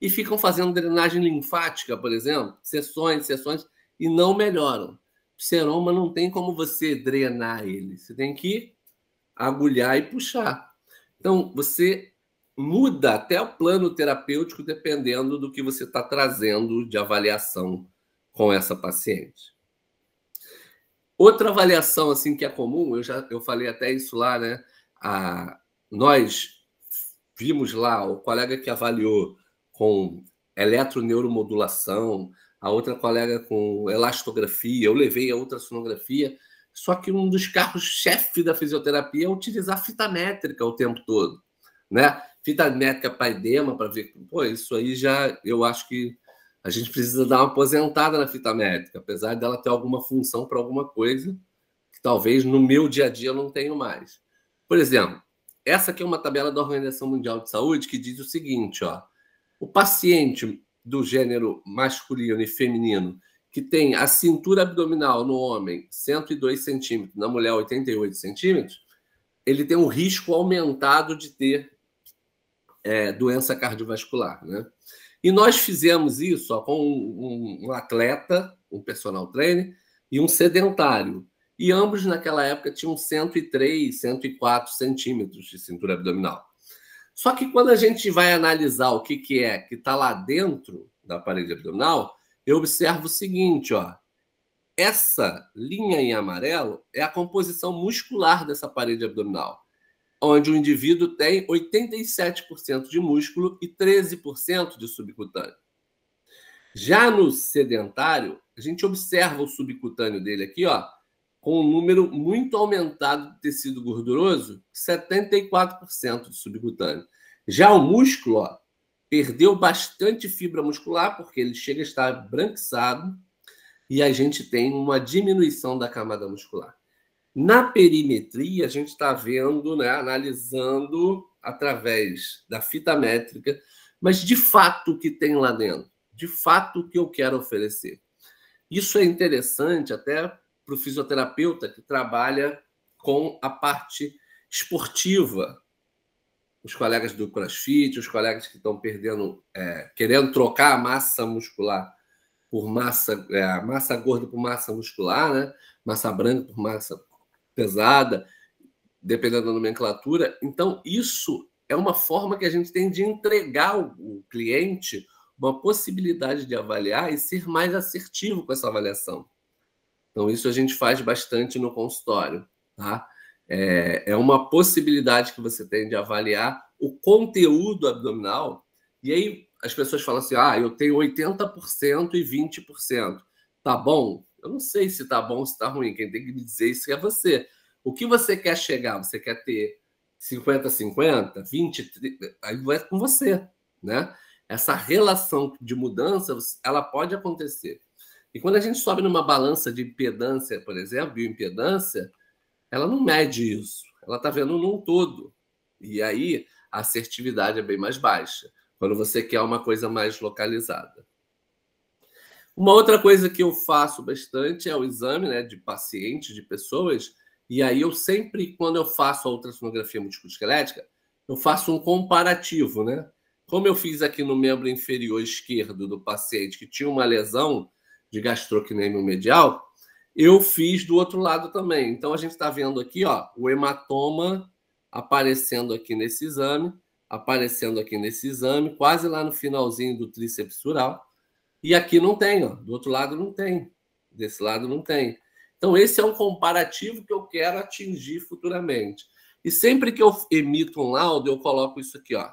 Speaker 2: E ficam fazendo drenagem linfática, por exemplo, sessões, e não melhoram. O seroma não tem como você drenar ele. Você tem que agulhar e puxar. Então, você muda até o plano terapêutico dependendo do que você está trazendo de avaliação com essa paciente. Outra avaliação assim que é comum, eu falei até isso lá, né? Nós vimos lá o colega que avaliou com eletroneuromodulação, a outra colega com elastografia, eu levei a ultrassonografia, só que um dos carros-chefe da fisioterapia é utilizar fita métrica o tempo todo, né? Fita métrica para edema, para ver, pô, isso aí já, eu acho que a gente precisa dar uma aposentada na fita métrica, apesar dela ter alguma função para alguma coisa que talvez no meu dia a dia eu não tenho mais. Por exemplo, essa aqui é uma tabela da Organização Mundial de Saúde que diz o seguinte, ó, o paciente do gênero masculino e feminino que tem a cintura abdominal no homem 102 centímetros, na mulher 88 centímetros, ele tem um risco aumentado de ter doença cardiovascular, né? E nós fizemos isso com um atleta, um personal trainer, e um sedentário. E ambos, naquela época, tinham 103, 104 centímetros de cintura abdominal. Só que quando a gente vai analisar o que está lá dentro da parede abdominal, eu observo o seguinte, ó. Essa linha em amarelo é a composição muscular dessa parede abdominal, onde o indivíduo tem 87% de músculo e 13% de subcutâneo. Já no sedentário, a gente observa o subcutâneo dele aqui, ó, com um número muito aumentado de tecido gorduroso, 74% de subcutâneo. Já o músculo, ó, perdeu bastante fibra muscular, porque ele chega a estar branquiçado, e a gente tem uma diminuição da camada muscular. Na perimetria, a gente está vendo, né, analisando através da fita métrica, mas de fato o que tem lá dentro, de fato o que eu quero oferecer. Isso é interessante até para o fisioterapeuta que trabalha com a parte esportiva. Os colegas do CrossFit, os colegas que estão querendo trocar a massa muscular por massa gorda por massa muscular, né? Massa branca por massa pesada, dependendo da nomenclatura. Então, isso é uma forma que a gente tem de entregar o cliente uma possibilidade de avaliar e ser mais assertivo com essa avaliação. Então, isso a gente faz bastante no consultório, tá? É uma possibilidade que você tem de avaliar o conteúdo abdominal. E aí as pessoas falam assim, eu tenho 80% e 20%. Tá bom? Eu não sei se tá bom ou se tá ruim. Quem tem que me dizer isso é você. O que você quer chegar? Você quer ter 50-50, 20, aí vai com você, né? Essa relação de mudança, ela pode acontecer. E quando a gente sobe numa balança de impedância, por exemplo, bioimpedância, ela não mede isso. Ela está vendo num todo. E aí a assertividade é bem mais baixa, quando você quer uma coisa mais localizada. Uma outra coisa que eu faço bastante é o exame, né, de pacientes, de pessoas. E aí eu sempre, quando eu faço a ultrassonografia músculo-esquelética, eu faço um comparativo, né? Como eu fiz aqui no membro inferior esquerdo do paciente que tinha uma lesão de gastrocnêmio medial, eu fiz do outro lado também. Então, a gente está vendo aqui, ó, o hematoma aparecendo aqui nesse exame, quase lá no finalzinho do tríceps sural. E aqui não tem, ó. Do outro lado não tem. Desse lado não tem. Então, esse é um comparativo que eu quero atingir futuramente. E sempre que eu emito um laudo, eu coloco isso aqui, ó,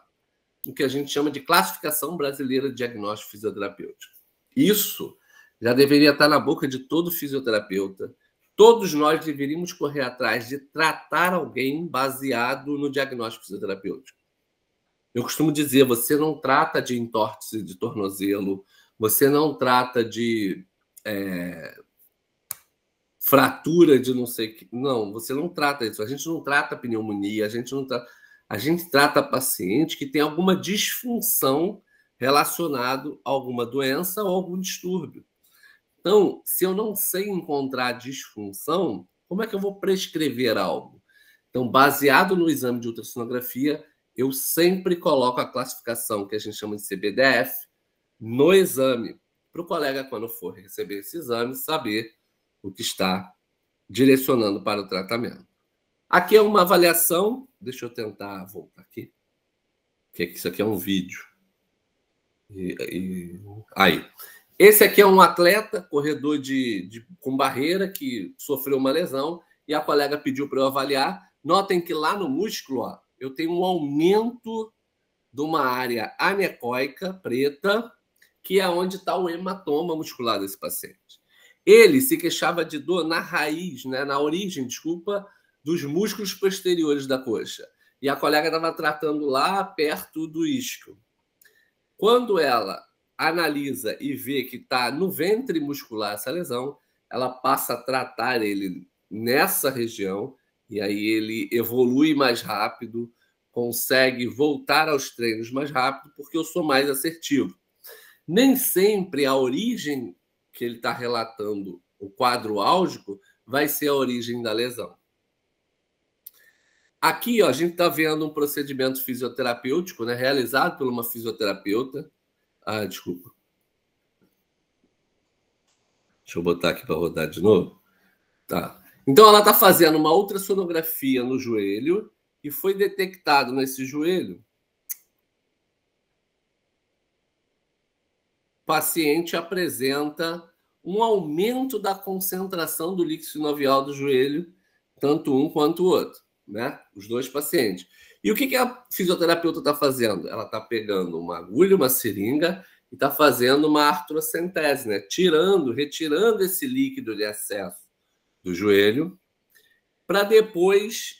Speaker 2: o que a gente chama de Classificação Brasileira de Diagnóstico Fisioterapêutico. Isso já deveria estar na boca de todo fisioterapeuta. Todos nós deveríamos correr atrás de tratar alguém baseado no diagnóstico fisioterapêutico. Eu costumo dizer, você não trata de entorse de tornozelo, você não trata de fratura de não sei o que. Não, você não trata isso. A gente não trata pneumonia, a gente trata paciente que tem alguma disfunção relacionada a alguma doença ou algum distúrbio. Então, se eu não sei encontrar disfunção, como é que eu vou prescrever algo? Então, baseado no exame de ultrassonografia, eu sempre coloco a classificação que a gente chama de CBDF no exame, para o colega, quando for receber esse exame, saber o que está direcionando para o tratamento. Aqui é uma avaliação. Deixa eu tentar voltar aqui. Que isso aqui é um vídeo. Aí. Esse aqui é um atleta, corredor com barreira, que sofreu uma lesão, e a colega pediu para eu avaliar. Notem que lá no músculo, ó, eu tenho um aumento de uma área anecoica preta, que é onde está o hematoma muscular desse paciente. Ele se queixava de dor na raiz, né, na origem, desculpa, dos músculos posteriores da coxa. E a colega estava tratando lá perto do isquio. Quando ela analisa e vê que está no ventre muscular essa lesão, ela passa a tratar ele nessa região, e aí ele evolui mais rápido, consegue voltar aos treinos mais rápido, porque eu sou mais assertivo. Nem sempre a origem que ele está relatando, o quadro álgico, vai ser a origem da lesão. Aqui, ó, a gente está vendo um procedimento fisioterapêutico, né, realizado por uma fisioterapeuta. Desculpa. Deixa eu botar aqui para rodar de novo. Tá. Então, ela está fazendo uma ultrassonografia no joelho e foi detectado nesse joelho o paciente apresenta um aumento da concentração do líquido sinovial do joelho, tanto um quanto o outro, né? Os dois pacientes. E o que a fisioterapeuta está fazendo? Ela está pegando uma agulha, uma seringa e está fazendo uma artrocentese, né? Retirando esse líquido de excesso do joelho para depois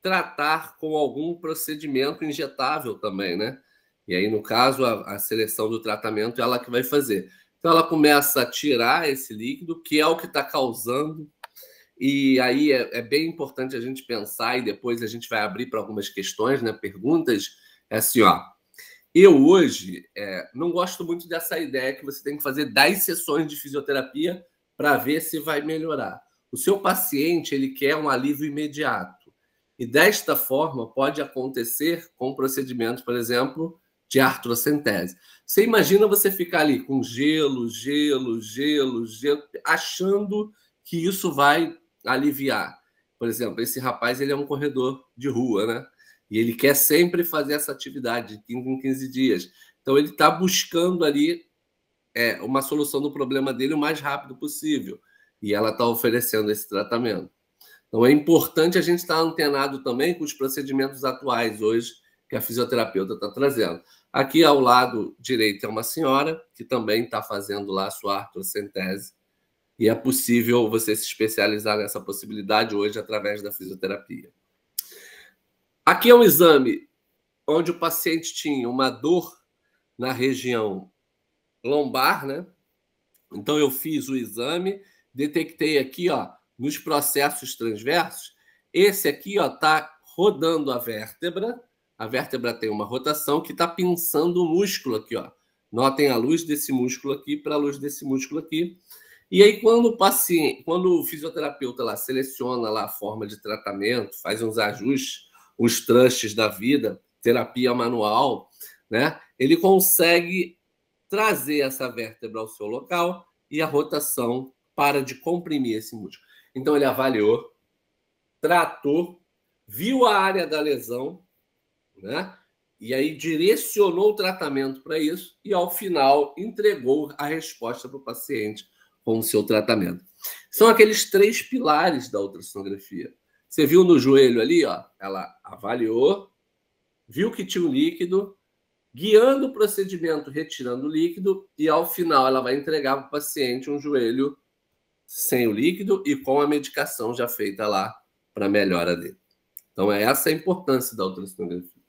Speaker 2: tratar com algum procedimento injetável também, né? E aí, no caso, a seleção do tratamento é ela que vai fazer. Então, ela começa a tirar esse líquido, que é o que está causando. E aí é bem importante a gente pensar, e depois a gente vai abrir para algumas questões, né? Perguntas. É assim, ó. Eu hoje não gosto muito dessa ideia que você tem que fazer 10 sessões de fisioterapia para ver se vai melhorar. O seu paciente, ele quer um alívio imediato. E desta forma pode acontecer com procedimentos, por exemplo, de artrocentese. Você imagina você ficar ali com gelo, achando que isso vai aliviar. Por exemplo, esse rapaz, ele é um corredor de rua, né? E ele quer sempre fazer essa atividade de 15 em 15 dias. Então, ele está buscando ali uma solução do problema dele o mais rápido possível. E ela está oferecendo esse tratamento. Então, é importante a gente estar antenado também com os procedimentos atuais hoje que a fisioterapeuta está trazendo. Aqui ao lado direito é uma senhora que também está fazendo lá a sua artrocentese. E é possível você se especializar nessa possibilidade hoje através da fisioterapia. Aqui é um exame onde o paciente tinha uma dor na região lombar, né? Então, eu fiz o exame, detectei aqui, ó, nos processos transversos, esse aqui está rodando a vértebra tem uma rotação que está pinçando o músculo aqui, ó. Notem a luz desse músculo aqui para a luz desse músculo aqui. E aí, quando o fisioterapeuta lá seleciona lá a forma de tratamento, faz uns ajustes, os trustes da vida, terapia manual, né? Ele consegue trazer essa vértebra ao seu local e a rotação para de comprimir esse músculo. Então, ele avaliou, tratou, viu a área da lesão, né? E aí direcionou o tratamento para isso e, ao final, entregou a resposta para o paciente com o seu tratamento. São aqueles 3 pilares da ultrassonografia. Você viu no joelho ali, ó, ela avaliou, viu que tinha um líquido, guiando o procedimento, retirando o líquido, e, ao final, ela vai entregar para o paciente um joelho sem o líquido e com a medicação já feita lá para a melhora dele. Então, é essa a importância da ultrassonografia.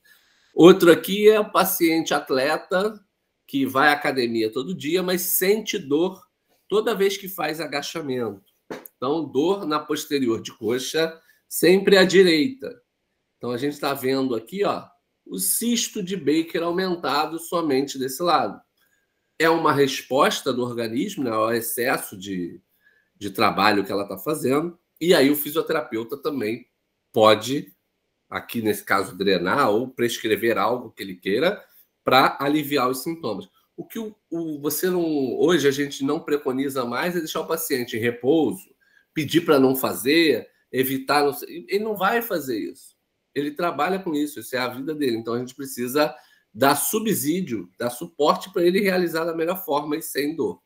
Speaker 2: Outro aqui é o paciente atleta que vai à academia todo dia, mas sente dor toda vez que faz agachamento. Então, dor na posterior de coxa, sempre à direita. Então, a gente está vendo aqui, ó, o cisto de Baker aumentado somente desse lado. É uma resposta do organismo, né, ao excesso de trabalho que ela está fazendo. E aí o fisioterapeuta também pode, aqui nesse caso, drenar ou prescrever algo que ele queira para aliviar os sintomas. O que hoje a gente não preconiza mais é deixar o paciente em repouso, pedir para não fazer, evitar. Ele não vai fazer isso. Ele trabalha com isso, isso é a vida dele. Então a gente precisa dar subsídio, dar suporte para ele realizar da melhor forma e sem dor,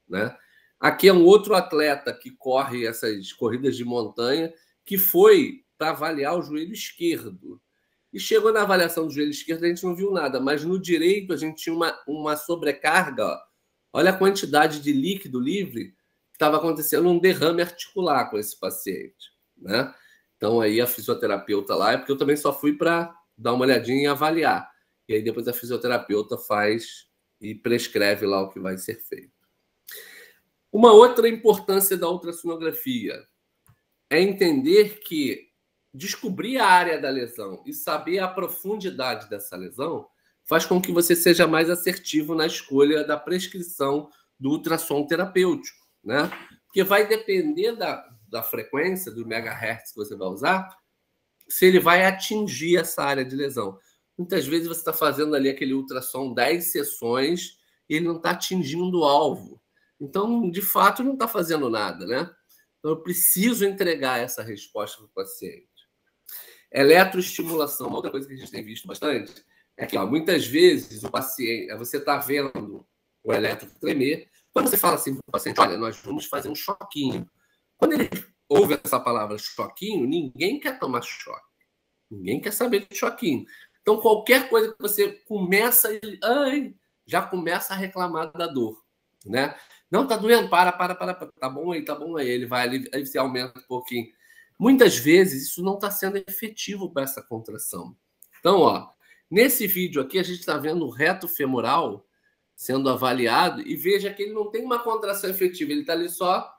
Speaker 2: né? Aqui é um outro atleta que corre essas corridas de montanha, que foi para avaliar o joelho esquerdo. E chegou na avaliação do joelho esquerdo, a gente não viu nada, mas no direito a gente tinha uma sobrecarga. Ó. Olha a quantidade de líquido livre que estava acontecendo, um derrame articular com esse paciente, né? Então aí a fisioterapeuta lá, é porque eu também só fui para dar uma olhadinha e avaliar. E aí depois a fisioterapeuta faz e prescreve lá o que vai ser feito. Uma outra importância da ultrassonografia é entender que descobrir a área da lesão e saber a profundidade dessa lesão faz com que você seja mais assertivo na escolha da prescrição do ultrassom terapêutico, né? Porque vai depender da frequência, do megahertz que você vai usar, se ele vai atingir essa área de lesão. Muitas vezes você está fazendo ali aquele ultrassom 10 sessões e ele não está atingindo o alvo. Então, de fato, não está fazendo nada, né? Então, eu preciso entregar essa resposta para o paciente. Eletroestimulação, uma outra coisa que a gente tem visto bastante, é que ó, muitas vezes o paciente, você está vendo o eletro tremer, quando você fala assim para o paciente, olha, nós vamos fazer um choquinho. Quando ele ouve essa palavra choquinho, ninguém quer tomar choque. Ninguém quer saber de choquinho. Então, qualquer coisa que você começa, já começa a reclamar da dor, né? Não, tá doendo, para, tá bom aí, ele vai ali, aí você aumenta um pouquinho. Muitas vezes isso não está sendo efetivo para essa contração. Então, ó, nesse vídeo aqui a gente está vendo o reto femoral sendo avaliado e veja que ele não tem uma contração efetiva, ele está ali só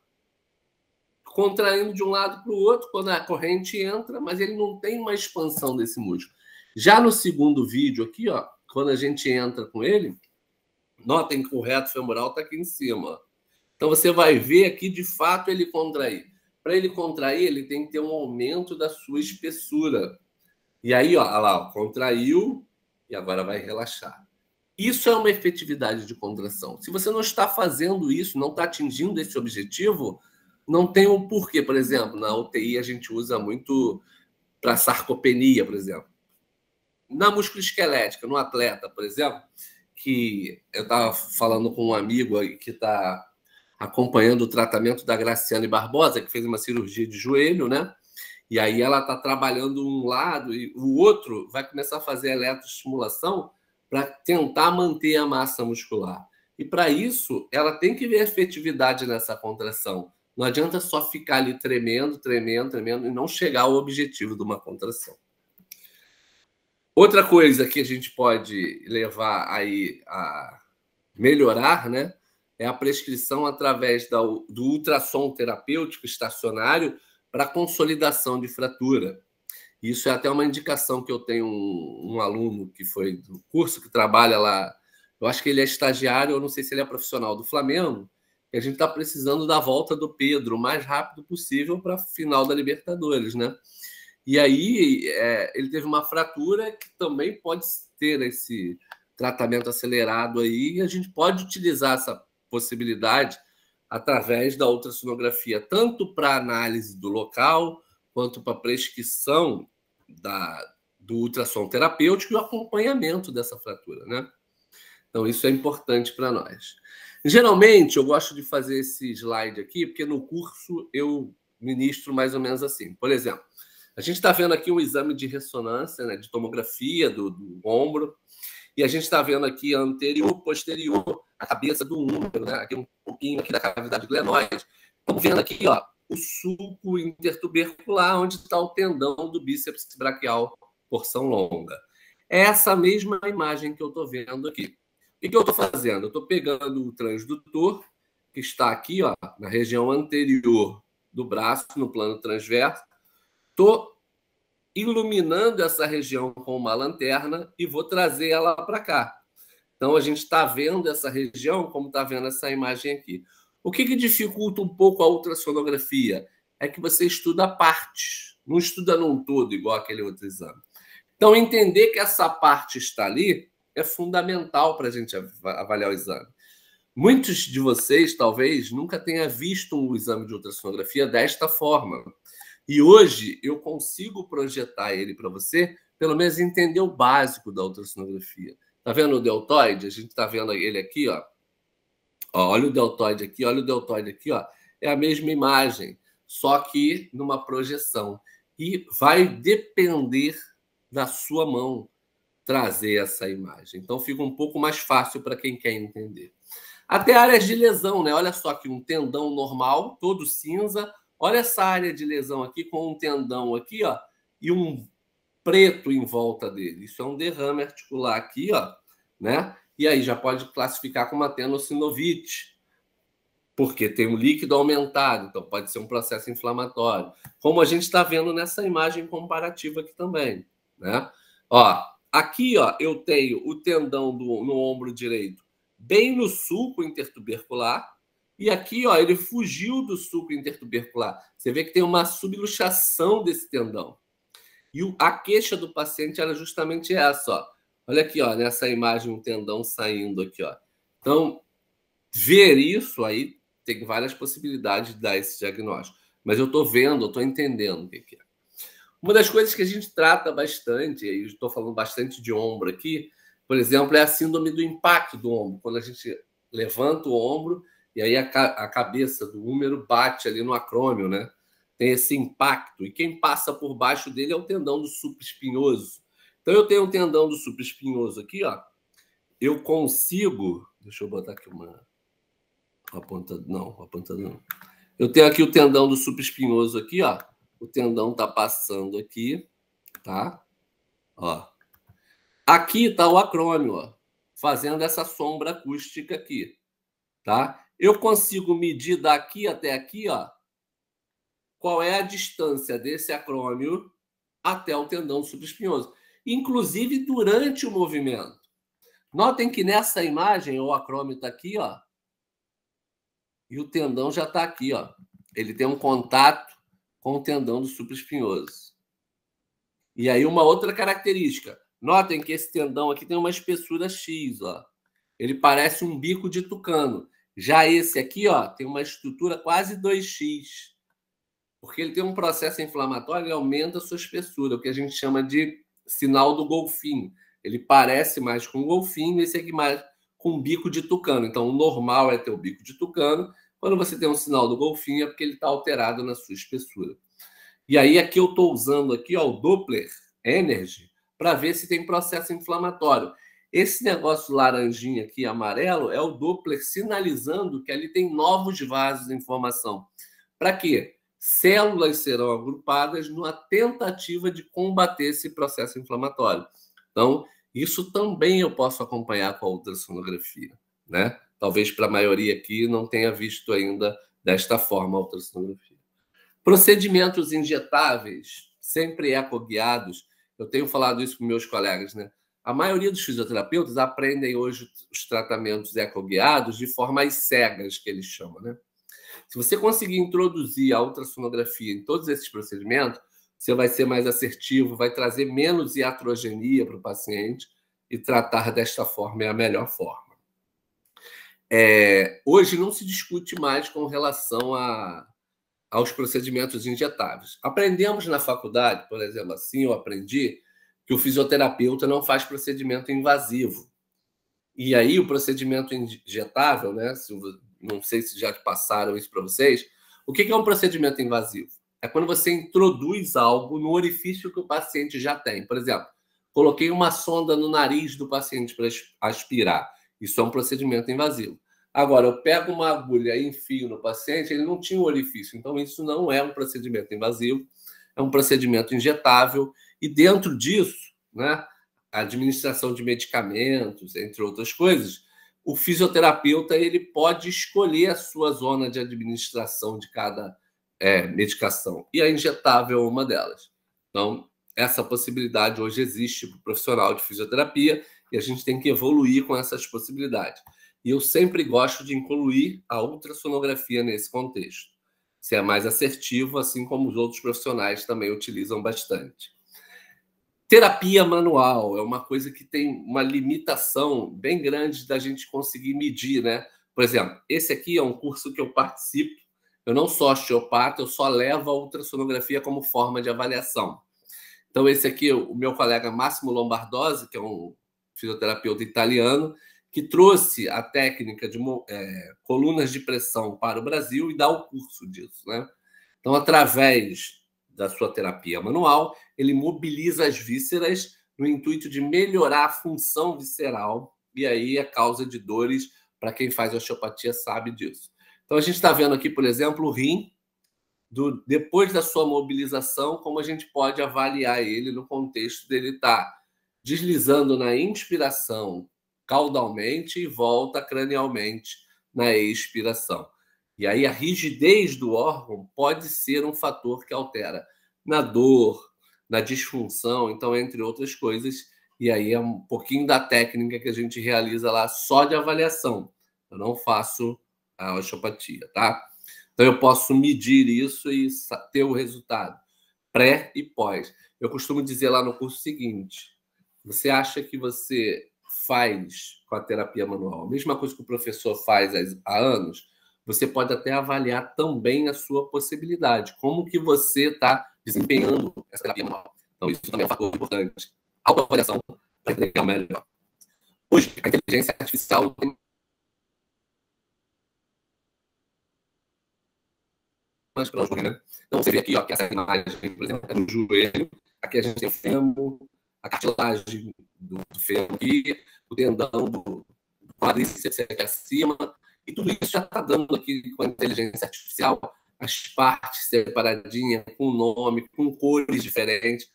Speaker 2: contraindo de um lado para o outro quando a corrente entra, mas ele não tem uma expansão desse músculo. Já no segundo vídeo aqui, ó, quando a gente entra com ele, notem que o reto femoral está aqui em cima. Então, você vai ver aqui, de fato, ele contrair. Para ele contrair, ele tem que ter um aumento da sua espessura. E aí, ó, olha lá, ó, contraiu e agora vai relaxar. Isso é uma efetividade de contração. Se você não está fazendo isso, não está atingindo esse objetivo, não tem um porquê. Por exemplo, na UTI a gente usa muito para sarcopenia, por exemplo. Na musculoesquelética, no atleta, por exemplo, que eu estava falando com um amigo aí que está acompanhando o tratamento da Graciane Barbosa, que fez uma cirurgia de joelho, né? E aí ela está trabalhando um lado e o outro vai começar a fazer eletroestimulação para tentar manter a massa muscular. E para isso, ela tem que ver efetividade nessa contração. Não adianta só ficar ali tremendo e não chegar ao objetivo de uma contração. Outra coisa que a gente pode levar aí a melhorar, né, é a prescrição através do ultrassom terapêutico estacionário para consolidação de fratura. Isso é até uma indicação que eu tenho um aluno que foi do curso, que trabalha lá, eu acho que ele é estagiário, eu não sei se ele é profissional do Flamengo, que a gente está precisando da volta do Pedro o mais rápido possível para a final da Libertadores, né? E aí ele teve uma fratura que também pode ter esse tratamento acelerado aí, e a gente pode utilizar essa possibilidade através da ultrassonografia, tanto para análise do local, quanto para prescrição do ultrassom terapêutico e o acompanhamento dessa fratura, né? Então, isso é importante para nós. Geralmente, eu gosto de fazer esse slide aqui, porque no curso eu ministro mais ou menos assim. Por exemplo, a gente está vendo aqui um exame de ressonância, né, de tomografia do ombro, e a gente está vendo aqui anterior, posterior, a cabeça do úmero, né? Aqui um pouquinho aqui da cavidade glenoide. Estamos vendo aqui, ó, o sulco intertubercular, onde está o tendão do bíceps braquial, porção longa. É essa mesma imagem que eu estou vendo aqui. O que eu estou fazendo? Eu estou pegando o transdutor, que está aqui, ó, na região anterior do braço, no plano transverso. Estou iluminando essa região com uma lanterna e vou trazer ela para cá. Então, a gente está vendo essa região como está vendo essa imagem aqui. O que dificulta um pouco a ultrassonografia? É que você estuda partes, não estuda num todo, igual aquele outro exame. Então, entender que essa parte está ali é fundamental para a gente avaliar o exame. Muitos de vocês, talvez, nunca tenham visto um exame de ultrassonografia desta forma. E hoje eu consigo projetar ele para você, pelo menos entender o básico da ultrassonografia. Está vendo o deltoide? A gente está vendo ele aqui, ó. Olha o deltoide aqui, olha o deltoide aqui, ó. É a mesma imagem, só que numa projeção. E vai depender da sua mão trazer essa imagem. Então fica um pouco mais fácil para quem quer entender. Até áreas de lesão, né? Olha só aqui, um tendão normal, todo cinza. Olha essa área de lesão aqui com um tendão aqui, ó, e um preto em volta dele. Isso é um derrame articular aqui, ó, né? E aí já pode classificar como uma tenossinovite, porque tem um líquido aumentado, então pode ser um processo inflamatório. Como a gente está vendo nessa imagem comparativa aqui também, né? Ó, aqui, ó, eu tenho o tendão no ombro direito bem no sulco intertubercular, e aqui, ó, ele fugiu do sulco intertubercular. Você vê que tem uma subluxação desse tendão. E a queixa do paciente era justamente essa, ó. Olha aqui, ó, nessa imagem, um tendão saindo aqui, ó. Então, ver isso aí tem várias possibilidades de dar esse diagnóstico. Mas eu estou vendo, eu estou entendendo o que é. Uma das coisas que a gente trata bastante, e estou falando bastante de ombro aqui, por exemplo, é a síndrome do impacto do ombro. Quando a gente levanta o ombro e aí a cabeça do úmero bate ali no acrômio, né? Tem esse impacto. E quem passa por baixo dele é o tendão do supraespinhoso. Então, eu tenho um tendão do supraespinhoso aqui, ó. Eu consigo... Deixa eu botar aqui uma ponta... Não, uma ponta não. Eu tenho aqui o tendão do supraespinhoso aqui, ó. O tendão tá passando aqui, tá? Ó. Aqui tá o acrômio, ó, fazendo essa sombra acústica aqui, tá? Eu consigo medir daqui até aqui, ó, qual é a distância desse acrômio até o tendão supraespinhoso, inclusive durante o movimento. Notem que nessa imagem o acrômio está aqui, ó, e o tendão já está aqui, ó. Ele tem um contato com o tendão do supraespinhoso. E aí uma outra característica. Notem que esse tendão aqui tem uma espessura X, ó. Ele parece um bico de tucano. Já esse aqui, ó, tem uma estrutura quase 2x. Porque ele tem um processo inflamatório e aumenta a sua espessura, o que a gente chama de sinal do golfinho. Ele parece mais com um golfinho, esse aqui mais com um bico de tucano. Então, o normal é ter o bico de tucano. Quando você tem um sinal do golfinho, é porque ele está alterado na sua espessura. E aí, aqui eu estou usando aqui, ó, o Doppler Energy para ver se tem processo inflamatório. Esse negócio laranjinha aqui, amarelo, é o Doppler sinalizando que ali tem novos vasos de informação. Para quê? Células serão agrupadas numa tentativa de combater esse processo inflamatório. Então, isso também eu posso acompanhar com a ultrassonografia, né? Talvez para a maioria aqui não tenha visto ainda desta forma a ultrassonografia. Procedimentos injetáveis, sempre ecoguiados. Eu tenho falado isso com meus colegas, né? A maioria dos fisioterapeutas aprendem hoje os tratamentos ecoguiados de formas cegas, que eles chamam, né? Se você conseguir introduzir a ultrassonografia em todos esses procedimentos, você vai ser mais assertivo, vai trazer menos iatrogenia para o paciente e tratar desta forma é a melhor forma. Hoje não se discute mais com relação aos procedimentos injetáveis. Aprendemos na faculdade, por exemplo, assim eu aprendi, que o fisioterapeuta não faz procedimento invasivo. E aí o procedimento injetável, né? Não sei se já passaram isso para vocês. O que é um procedimento invasivo? É quando você introduz algo no orifício que o paciente já tem. Por exemplo, coloquei uma sonda no nariz do paciente para aspirar. Isso é um procedimento invasivo. Agora, eu pego uma agulha e enfio no paciente, ele não tinha um orifício. Então, isso não é um procedimento invasivo, é um procedimento injetável. E dentro disso, né, a administração de medicamentos, entre outras coisas, o fisioterapeuta ele pode escolher a sua zona de administração de cada medicação. E a injetável é uma delas. Então, essa possibilidade hoje existe para o profissional de fisioterapia e a gente tem que evoluir com essas possibilidades. E eu sempre gosto de incluir a ultrassonografia nesse contexto. Se é mais assertivo, assim como os outros profissionais também utilizam bastante. Terapia manual é uma coisa que tem uma limitação bem grande da gente conseguir medir, né? Por exemplo, esse aqui é um curso que eu participo. Eu não sou osteopata, eu só levo a ultrassonografia como forma de avaliação. Então, esse aqui, o meu colega Máximo Lombardosi, que é um fisioterapeuta italiano, que trouxe a técnica de colunas de pressão para o Brasil e dá o curso disso, né? Então, através da sua terapia manual, ele mobiliza as vísceras no intuito de melhorar a função visceral e aí a causa de dores, para quem faz osteopatia sabe disso. Então, a gente está vendo aqui, por exemplo, o rim, depois da sua mobilização, como a gente pode avaliar ele no contexto dele estar deslizando na inspiração caudalmente e volta cranialmente na expiração. E aí a rigidez do órgão pode ser um fator que altera na dor, na disfunção, então, entre outras coisas. E aí é um pouquinho da técnica que a gente realiza lá só de avaliação. Eu não faço a osteopatia, tá? Então, eu posso medir isso e ter o resultado pré e pós. Eu costumo dizer lá no curso o seguinte: você acha que você faz com a terapia manual a mesma coisa que o professor faz há anos? Você pode até avaliar também a sua possibilidade, como que você está desempenhando essa terapia manual. Então, isso também é um fator importante. Autoavaliação para entender o melhor. Hoje, a inteligência artificial tem mais para nós, né? Então, você vê aqui, ó, que essa imagem, por exemplo, é do joelho. Aqui a gente tem o fêmur, a cartilagem do fêmur aqui, o tendão do quadríceps aqui acima. E tudo isso já está dando aqui com a inteligência artificial, as partes separadinhas, com nome, com cores diferentes,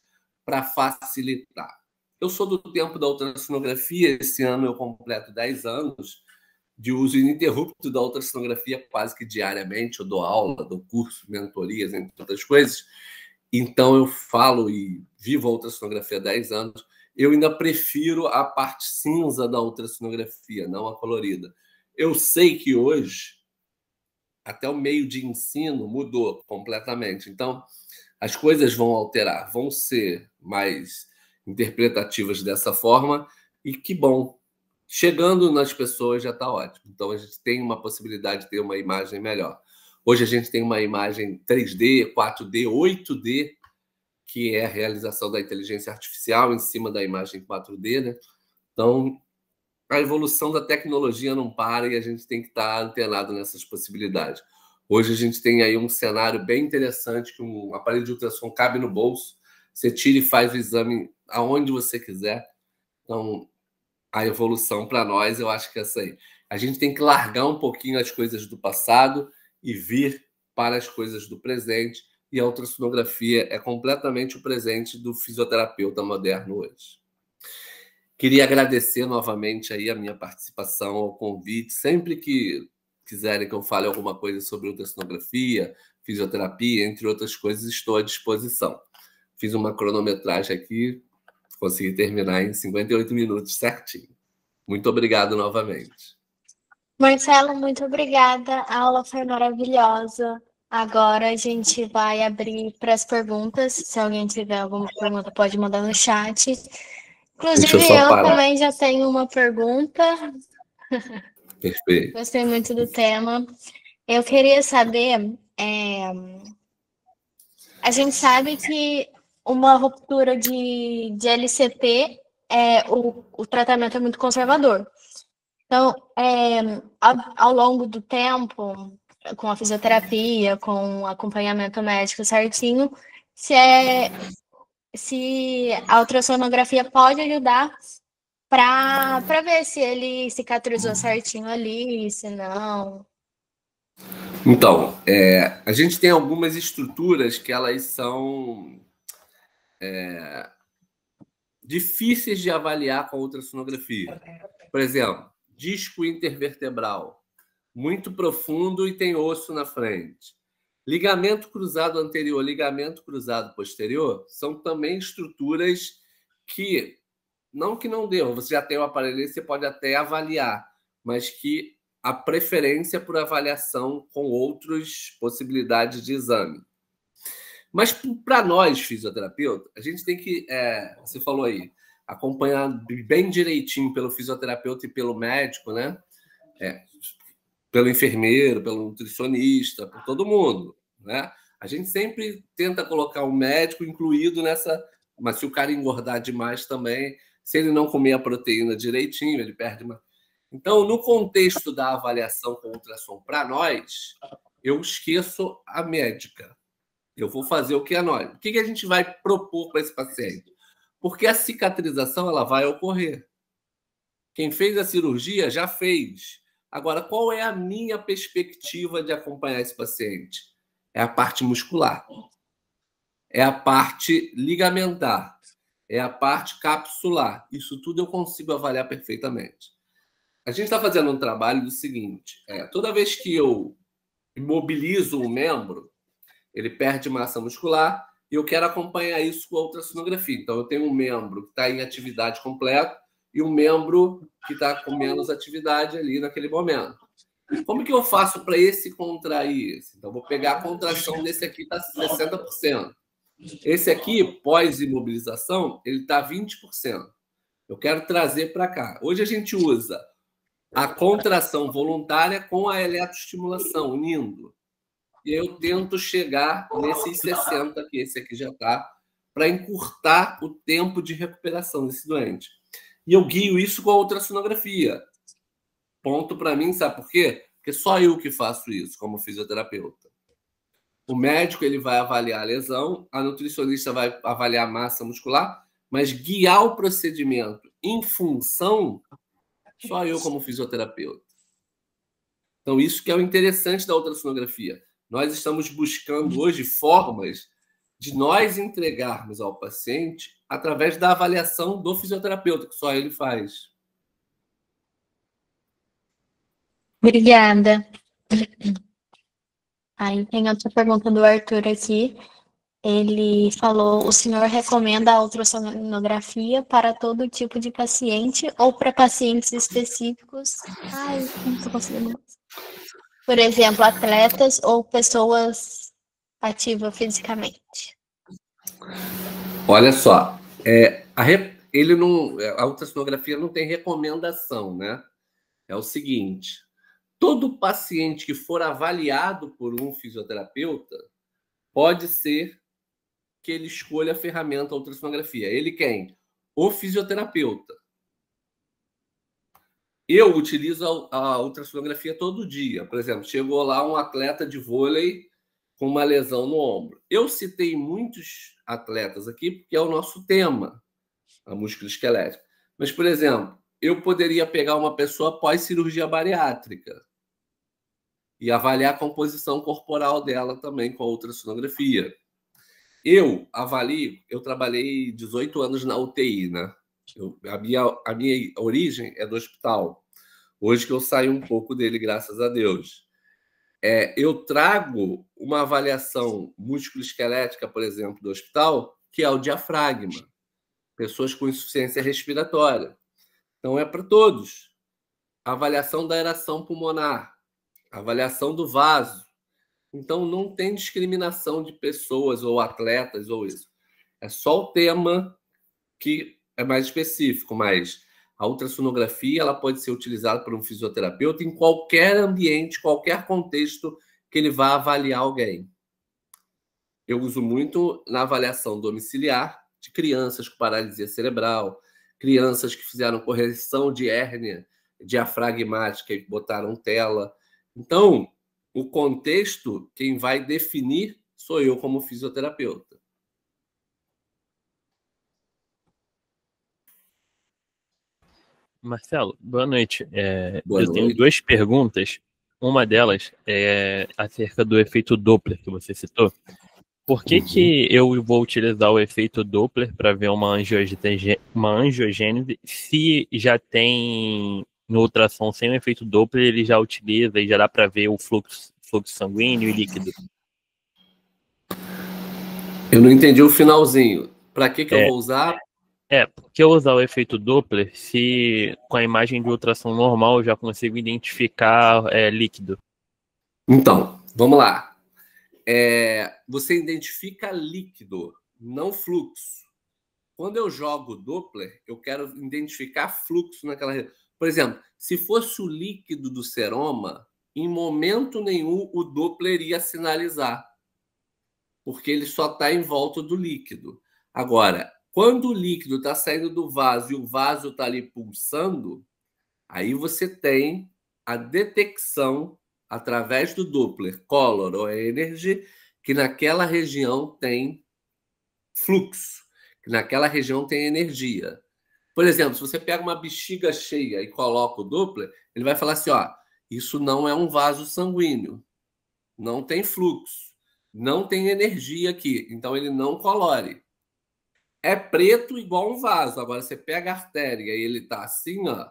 Speaker 2: para facilitar. Eu sou do tempo da ultrassonografia, esse ano eu completo 10 anos de uso ininterrupto da ultrassonografia quase que diariamente. Eu dou aula, dou curso, mentorias, entre outras coisas. Então eu falo e vivo a ultrassonografia há 10 anos. Eu ainda prefiro a parte cinza da ultrassonografia, não a colorida. Eu sei que hoje, até o meio de ensino mudou completamente. Então, as coisas vão alterar, vão ser mais interpretativas dessa forma. E que bom. Chegando nas pessoas já está ótimo. Então, a gente tem uma possibilidade de ter uma imagem melhor. Hoje, a gente tem uma imagem 3D, 4D, 8D, que é a realização da inteligência artificial em cima da imagem 4D, né? Então, a evolução da tecnologia não para e a gente tem que estar antenado nessas possibilidades. Hoje a gente tem aí um cenário bem interessante, que um aparelho de ultrassom cabe no bolso, você tira e faz o exame aonde você quiser. Então, a evolução para nós, eu acho que é essa aí. A gente tem que largar um pouquinho as coisas do passado e vir para as coisas do presente, e a ultrassonografia é completamente o presente do fisioterapeuta moderno hoje. Queria agradecer novamente aí a minha participação, ao convite. Sempre que quiserem que eu fale alguma coisa sobre ultrassonografia, fisioterapia, entre outras coisas, estou à disposição. Fiz uma cronometragem aqui, consegui terminar em 58 minutos certinho. Muito obrigado novamente.
Speaker 4: Marcelo, muito obrigada. A aula foi maravilhosa. Agora a gente vai abrir para as perguntas. Se alguém tiver alguma pergunta, pode mandar no chat. Inclusive, eu também já tenho uma pergunta.
Speaker 2: Perfeito.
Speaker 4: Gostei muito do tema. Eu queria saber... A gente sabe que uma ruptura de LCT, o tratamento é muito conservador. Então, ao longo do tempo, com a fisioterapia, com o acompanhamento médico certinho, se a ultrassonografia pode ajudar para ver se ele cicatrizou certinho ali, se não.
Speaker 2: Então, a gente tem algumas estruturas que elas são difíceis de avaliar com a ultrassonografia. Por exemplo, disco intervertebral, muito profundo e tem osso na frente. Ligamento cruzado anterior, ligamento cruzado posterior, são também estruturas que não devam, você já tem o aparelho, você pode até avaliar, mas que a preferência por avaliação com outras possibilidades de exame. Mas para nós, fisioterapeutas, a gente tem que, você falou aí, acompanhar bem direitinho pelo fisioterapeuta e pelo médico, né? Pelo enfermeiro, pelo nutricionista, por todo mundo, né? A gente sempre tenta colocar o médico incluído nessa, mas se o cara engordar demais também, se ele não comer a proteína direitinho, ele perde uma... Então, no contexto da avaliação com ultrassom para nós, eu esqueço a médica. Eu vou fazer o que é nós. O que a gente vai propor para esse paciente? Porque a cicatrização ela vai ocorrer. Quem fez a cirurgia já fez. Agora, qual é a minha perspectiva de acompanhar esse paciente? É a parte muscular. É a parte ligamentar. É a parte capsular. Isso tudo eu consigo avaliar perfeitamente. A gente está fazendo um trabalho do seguinte. Toda vez que eu imobilizo um membro, ele perde massa muscular e eu quero acompanhar isso com a ultrassonografia. Então, eu tenho um membro que está em atividade completa e um membro que está com menos atividade ali naquele momento. Como que eu faço para esse contrair esse? Então, vou pegar a contração desse aqui, está 60%. Esse aqui, pós-imobilização, ele está 20%. Eu quero trazer para cá. Hoje a gente usa a contração voluntária com a eletroestimulação, unindo. E eu tento chegar nesses 60, que esse aqui já está, para encurtar o tempo de recuperação desse doente. E eu guio isso com a ultrassonografia. Ponto para mim, sabe por quê? Porque só eu que faço isso como fisioterapeuta. O médico ele vai avaliar a lesão, a nutricionista vai avaliar a massa muscular, mas guiar o procedimento em função, só eu como fisioterapeuta. Então, isso que é o interessante da ultrassonografia. Nós estamos buscando hoje formas de nós entregarmos ao paciente através da avaliação do fisioterapeuta, que só ele faz.
Speaker 4: Obrigada. Aí tem outra pergunta do Arthur aqui. Ele falou: o senhor recomenda a ultrassonografia para todo tipo de paciente ou para pacientes específicos? Ai, não estou conseguindo mais. Por exemplo, atletas ou pessoas ativas fisicamente.
Speaker 2: Olha só, a ultrassonografia não tem recomendação, né? É o seguinte: todo paciente que for avaliado por um fisioterapeuta pode ser que ele escolha a ferramenta ultrassonografia. Ele quem? O fisioterapeuta. Eu utilizo a ultrassonografia todo dia. Por exemplo, chegou lá um atleta de vôlei com uma lesão no ombro. Eu citei muitos atletas aqui porque é o nosso tema, a músculo-esquelética. Mas, por exemplo, eu poderia pegar uma pessoa pós-cirurgia bariátrica e avaliar a composição corporal dela também com a ultrassonografia. Eu trabalhei 18 anos na UTI, né? A minha origem é do hospital. Hoje que eu saio um pouco dele, graças a Deus. Eu trago uma avaliação músculo-esquelética, por exemplo, do hospital, que é o diafragma. Pessoas com insuficiência respiratória. Então, é para todos. Avaliação da aeração pulmonar. Avaliação do vaso. Então, não tem discriminação de pessoas ou atletas ou isso. É só o tema que é mais específico, mas a ultrassonografia ela pode ser utilizada por um fisioterapeuta em qualquer ambiente, qualquer contexto que ele vá avaliar alguém. eu uso muito na avaliação domiciliar de crianças com paralisia cerebral, crianças que fizeram correção de hérnia diafragmática e botaram tela. Então, o contexto, quem vai definir sou eu como fisioterapeuta.
Speaker 3: Marcelo, boa noite.
Speaker 2: Boa
Speaker 3: eu tenho
Speaker 2: noite.
Speaker 3: 2 perguntas. Uma delas é acerca do efeito Doppler que você citou. Por que eu vou utilizar o efeito Doppler para ver uma angiogênese se já tem no ultrassom sem o efeito Doppler, ele já utiliza e já dá para ver o fluxo sanguíneo e líquido?
Speaker 2: Eu não entendi o finalzinho. Para que eu vou usar?
Speaker 3: Por que eu usar o efeito Doppler se com a imagem de ultrassom normal eu já consigo identificar líquido?
Speaker 2: Então, vamos lá. Você identifica líquido, não fluxo. Quando eu jogo Doppler, eu quero identificar fluxo naquela região. Por exemplo, se fosse o líquido do seroma, em momento nenhum o Doppler iria sinalizar, porque ele só está em volta do líquido. Agora, quando o líquido está saindo do vaso e o vaso está ali pulsando, aí você tem a detecção através do Doppler Color ou Energy que naquela região tem fluxo, que naquela região tem energia. Por exemplo, se você pega uma bexiga cheia e coloca o Doppler, ele vai falar assim, ó, isso não é um vaso sanguíneo, não tem fluxo, não tem energia aqui, então ele não colore. É preto igual um vaso. Agora você pega a artéria e ele tá assim, ó,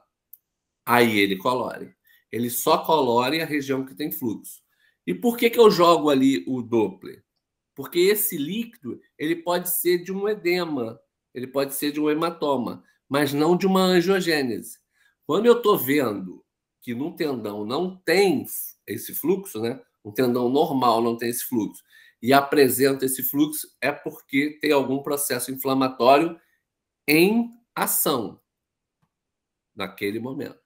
Speaker 2: aí ele colore. Ele só colore a região que tem fluxo. E por que eu jogo ali o Doppler? Porque esse líquido ele pode ser de um edema, ele pode ser de um hematoma, mas não de uma angiogênese. Quando eu estou vendo que no tendão não tem esse fluxo, né? Um tendão normal não tem esse fluxo, e apresenta esse fluxo, é porque tem algum processo inflamatório em ação naquele momento.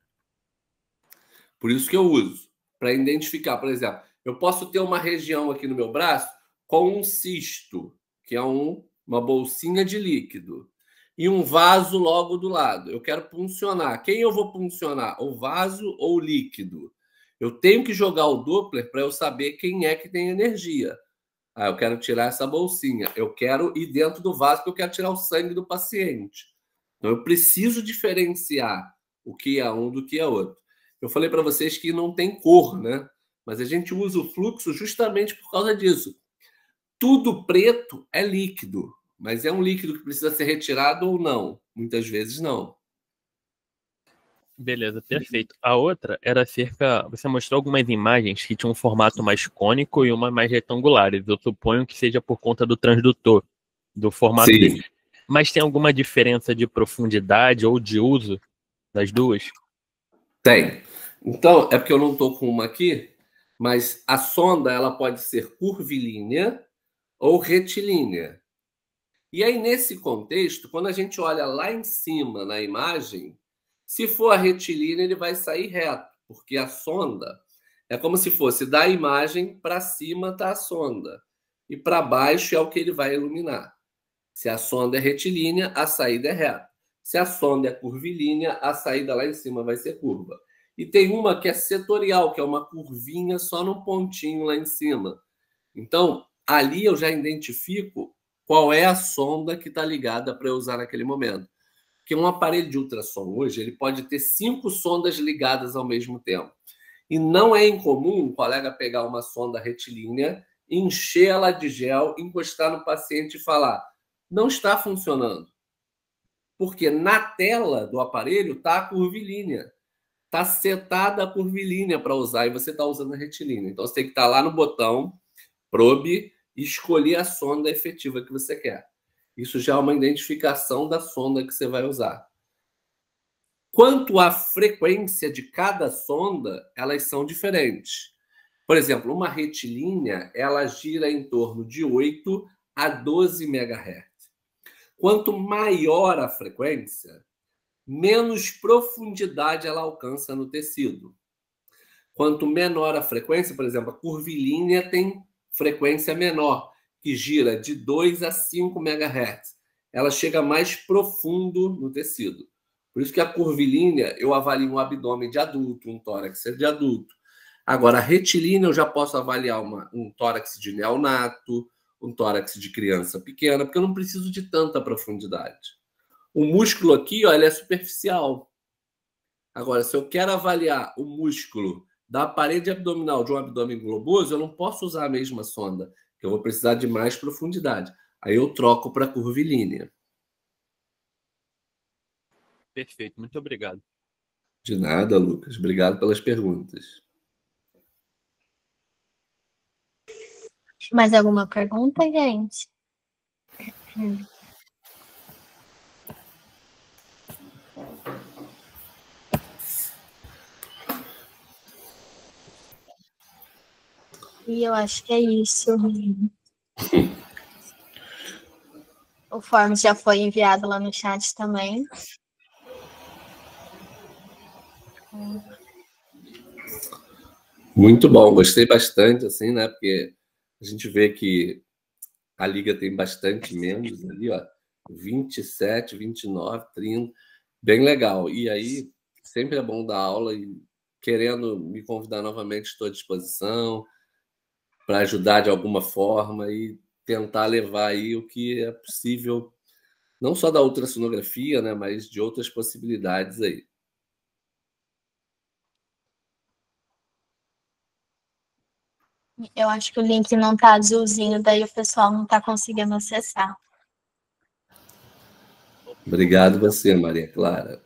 Speaker 2: Por isso que eu uso, para identificar, por exemplo, eu posso ter uma região aqui no meu braço com um cisto, que é uma bolsinha de líquido, e um vaso logo do lado. Eu quero puncionar. Quem eu vou puncionar? O vaso ou o líquido? Eu tenho que jogar o Doppler para eu saber quem é que tem energia. Eu quero tirar essa bolsinha. Eu quero ir dentro do vaso porque eu quero tirar o sangue do paciente. Então, eu preciso diferenciar o que é um do que é outro. Eu falei para vocês que não tem cor, né? Mas a gente usa o fluxo justamente por causa disso. Tudo preto é líquido, mas é um líquido que precisa ser retirado ou não? Muitas vezes não.
Speaker 3: Beleza, perfeito. A outra era acerca... Você mostrou algumas imagens que tinham um formato mais cônico e uma mais retangulares. Eu suponho que seja por conta do transdutor, do formato dele. Mas tem alguma diferença de profundidade ou de uso das duas?
Speaker 2: Tem. Então, é porque eu não estou com uma aqui, mas a sonda ela pode ser curvilínea ou retilínea. E aí, nesse contexto, quando a gente olha lá em cima na imagem, se for a retilínea, ele vai sair reto, porque a sonda é como se fosse da imagem para cima está a sonda e para baixo é o que ele vai iluminar. Se a sonda é retilínea, a saída é reta. Se a sonda é curvilínea, a saída lá em cima vai ser curva. E tem uma que é setorial, que é uma curvinha só num pontinho lá em cima. Então, ali eu já identifico qual é a sonda que está ligada para eu usar naquele momento. Porque um aparelho de ultrassom hoje, ele pode ter 5 sondas ligadas ao mesmo tempo. E não é incomum um colega pegar uma sonda retilínea, encher ela de gel, encostar no paciente e falar: não está funcionando. Porque na tela do aparelho está a curvilínea. Está setada a curvilínea para usar e você está usando a retilínea. Então você tem que estar lá no botão probe e escolher a sonda efetiva que você quer. Isso já é uma identificação da sonda que você vai usar. Quanto à frequência de cada sonda, elas são diferentes. Por exemplo, uma retilínea, ela gira em torno de 8 a 12 MHz. Quanto maior a frequência, menos profundidade ela alcança no tecido. Quanto menor a frequência, por exemplo, a curvilínea tem frequência menor, que gira de 2 a 5 MHz. Ela chega mais profundo no tecido. Por isso que a curvilínea, eu avalio um abdômen de adulto, um tórax de adulto. Agora, a retilínea, eu já posso avaliar um tórax de neonato, um tórax de criança pequena, porque eu não preciso de tanta profundidade. O músculo aqui, ó, ele é superficial. Agora, se eu quero avaliar o músculo da parede abdominal de um abdômen globoso, eu não posso usar a mesma sonda, porque eu vou precisar de mais profundidade. Aí eu troco para curvilínea.
Speaker 3: Perfeito, muito obrigado.
Speaker 2: De nada, Lucas. Obrigado pelas perguntas.
Speaker 4: Mais alguma pergunta, gente? E eu acho que é isso. O form já foi enviado lá no chat também.
Speaker 2: Muito bom, gostei bastante, assim, né? Porque a gente vê que a liga tem bastante membros ali, ó. 27, 29, 30. Bem legal. E aí, sempre é bom dar aula e querendo me convidar novamente, estou à disposição para ajudar de alguma forma e tentar levar aí o que é possível, não só da ultrassonografia, né, mas de outras possibilidades aí.
Speaker 4: Eu acho que o link não está azulzinho, daí o pessoal não está conseguindo acessar.
Speaker 2: Obrigado você, Maria Clara.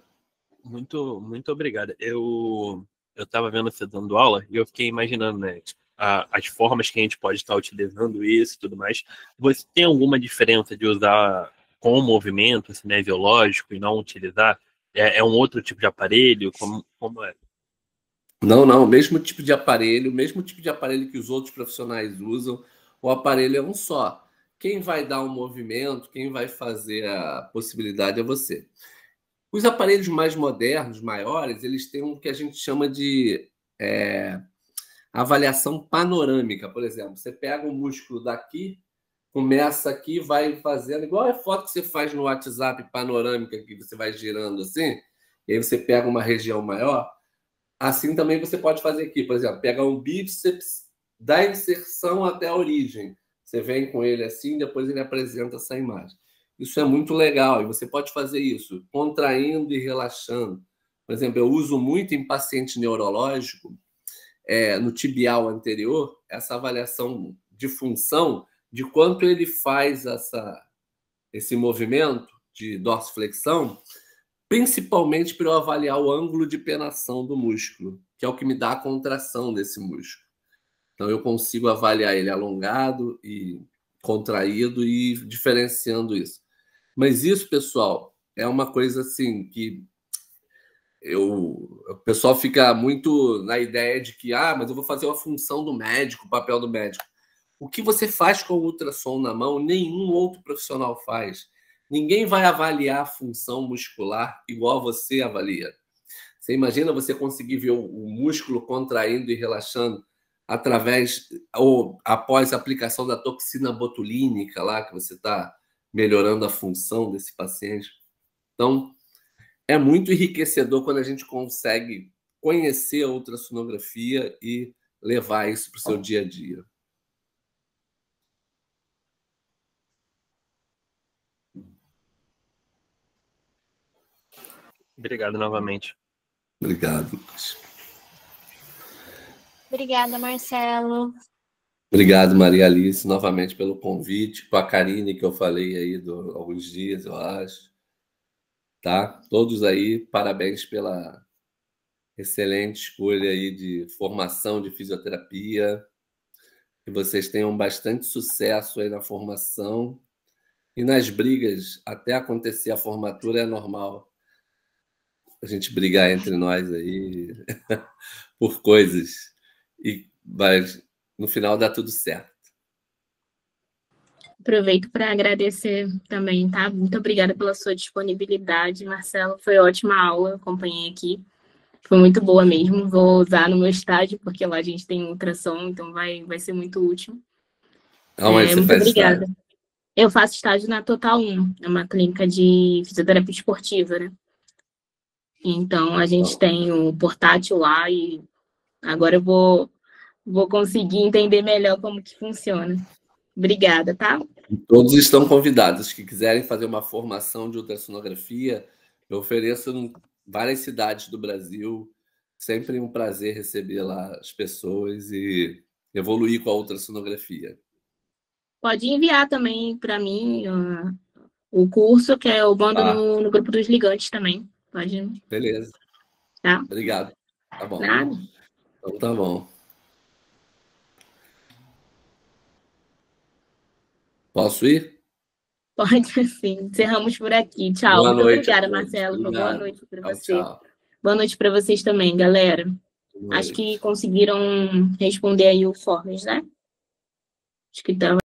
Speaker 3: Muito, muito obrigado. Eu estava vendo você dando aula e eu fiquei imaginando, né, as formas que a gente pode estar utilizando isso e tudo mais. Você tem alguma diferença de usar com o movimento cinesiológico e não utilizar? É um outro tipo de aparelho? Como é?
Speaker 2: Não, mesmo tipo de aparelho que os outros profissionais usam, o aparelho é um só. Quem vai dar um movimento, quem vai fazer a possibilidade é você. Os aparelhos mais modernos, maiores, eles têm um que a gente chama de avaliação panorâmica. Por exemplo, você pega um músculo daqui, começa aqui, vai fazendo, igual a foto que você faz no WhatsApp panorâmica, que você vai girando assim, e aí você pega uma região maior. Assim também você pode fazer aqui, por exemplo, pegar um bíceps da inserção até a origem. Você vem com ele assim, depois ele apresenta essa imagem. Isso é muito legal e você pode fazer isso contraindo e relaxando. Por exemplo, eu uso muito em paciente neurológico, no tibial anterior, essa avaliação de função, de quanto ele faz esse movimento de dorsiflexão, principalmente para eu avaliar o ângulo de penação do músculo, que é o que me dá a contração desse músculo. Então, eu consigo avaliar ele alongado e contraído e diferenciando isso. Mas isso, pessoal, é uma coisa assim que o pessoal fica muito na ideia de que, mas eu vou fazer uma função do médico, o papel do médico. O que você faz com o ultrassom na mão, nenhum outro profissional faz. Ninguém vai avaliar a função muscular igual você avalia. Você imagina você conseguir ver o músculo contraindo e relaxando através ou após a aplicação da toxina botulínica lá, que você está melhorando a função desse paciente. Então, é muito enriquecedor quando a gente consegue conhecer a ultrassonografia e levar isso para o seu dia a dia.
Speaker 3: Obrigado novamente.
Speaker 2: Obrigado, Lucas.
Speaker 4: Obrigada, Marcelo.
Speaker 2: Obrigado, Maria Alice, novamente pelo convite, com a Karine, que eu falei aí há alguns dias, eu acho. Tá? Todos aí, parabéns pela excelente escolha aí de formação de fisioterapia. Que vocês tenham bastante sucesso aí na formação. E nas brigas, até acontecer a formatura, é normal a gente brigar entre nós aí por coisas. Mas no final dá tudo certo.
Speaker 5: Aproveito para agradecer também, tá? Muito obrigada pela sua disponibilidade, Marcelo. Foi ótima aula, acompanhei aqui. Foi muito boa mesmo. Vou usar no meu estágio, porque lá a gente tem ultrassom, então vai ser muito útil.
Speaker 2: Aonde você
Speaker 5: Muito
Speaker 2: faz
Speaker 5: obrigada.
Speaker 2: estágio?
Speaker 5: Eu faço estágio na Total 1, é uma clínica de fisioterapia esportiva, né? Então, a gente tem o portátil lá e agora eu vou conseguir entender melhor como que funciona. Obrigada, tá?
Speaker 2: Todos estão convidados que quiserem fazer uma formação de ultrassonografia. Eu ofereço em várias cidades do Brasil. Sempre um prazer receber lá as pessoas e evoluir com a ultrassonografia.
Speaker 5: Pode enviar também para mim o curso, que eu mando
Speaker 2: Tá,
Speaker 5: no grupo dos ligantes também. Pode,
Speaker 2: beleza.
Speaker 5: tá?
Speaker 2: Obrigado. Tá bom.
Speaker 5: Nada.
Speaker 2: Então tá bom. Posso ir?
Speaker 5: Pode sim. Encerramos por aqui. Tchau.
Speaker 2: Boa
Speaker 5: Muito
Speaker 2: noite a
Speaker 5: obrigada,
Speaker 2: todos.
Speaker 5: Marcelo. Uma boa
Speaker 2: Obrigado.
Speaker 5: noite para
Speaker 2: Tchau,
Speaker 5: você.
Speaker 2: tchau.
Speaker 5: Boa noite para vocês também, galera.
Speaker 2: Boa
Speaker 5: Acho que
Speaker 2: noite.
Speaker 5: conseguiram responder aí o Forms, né? Acho que tá.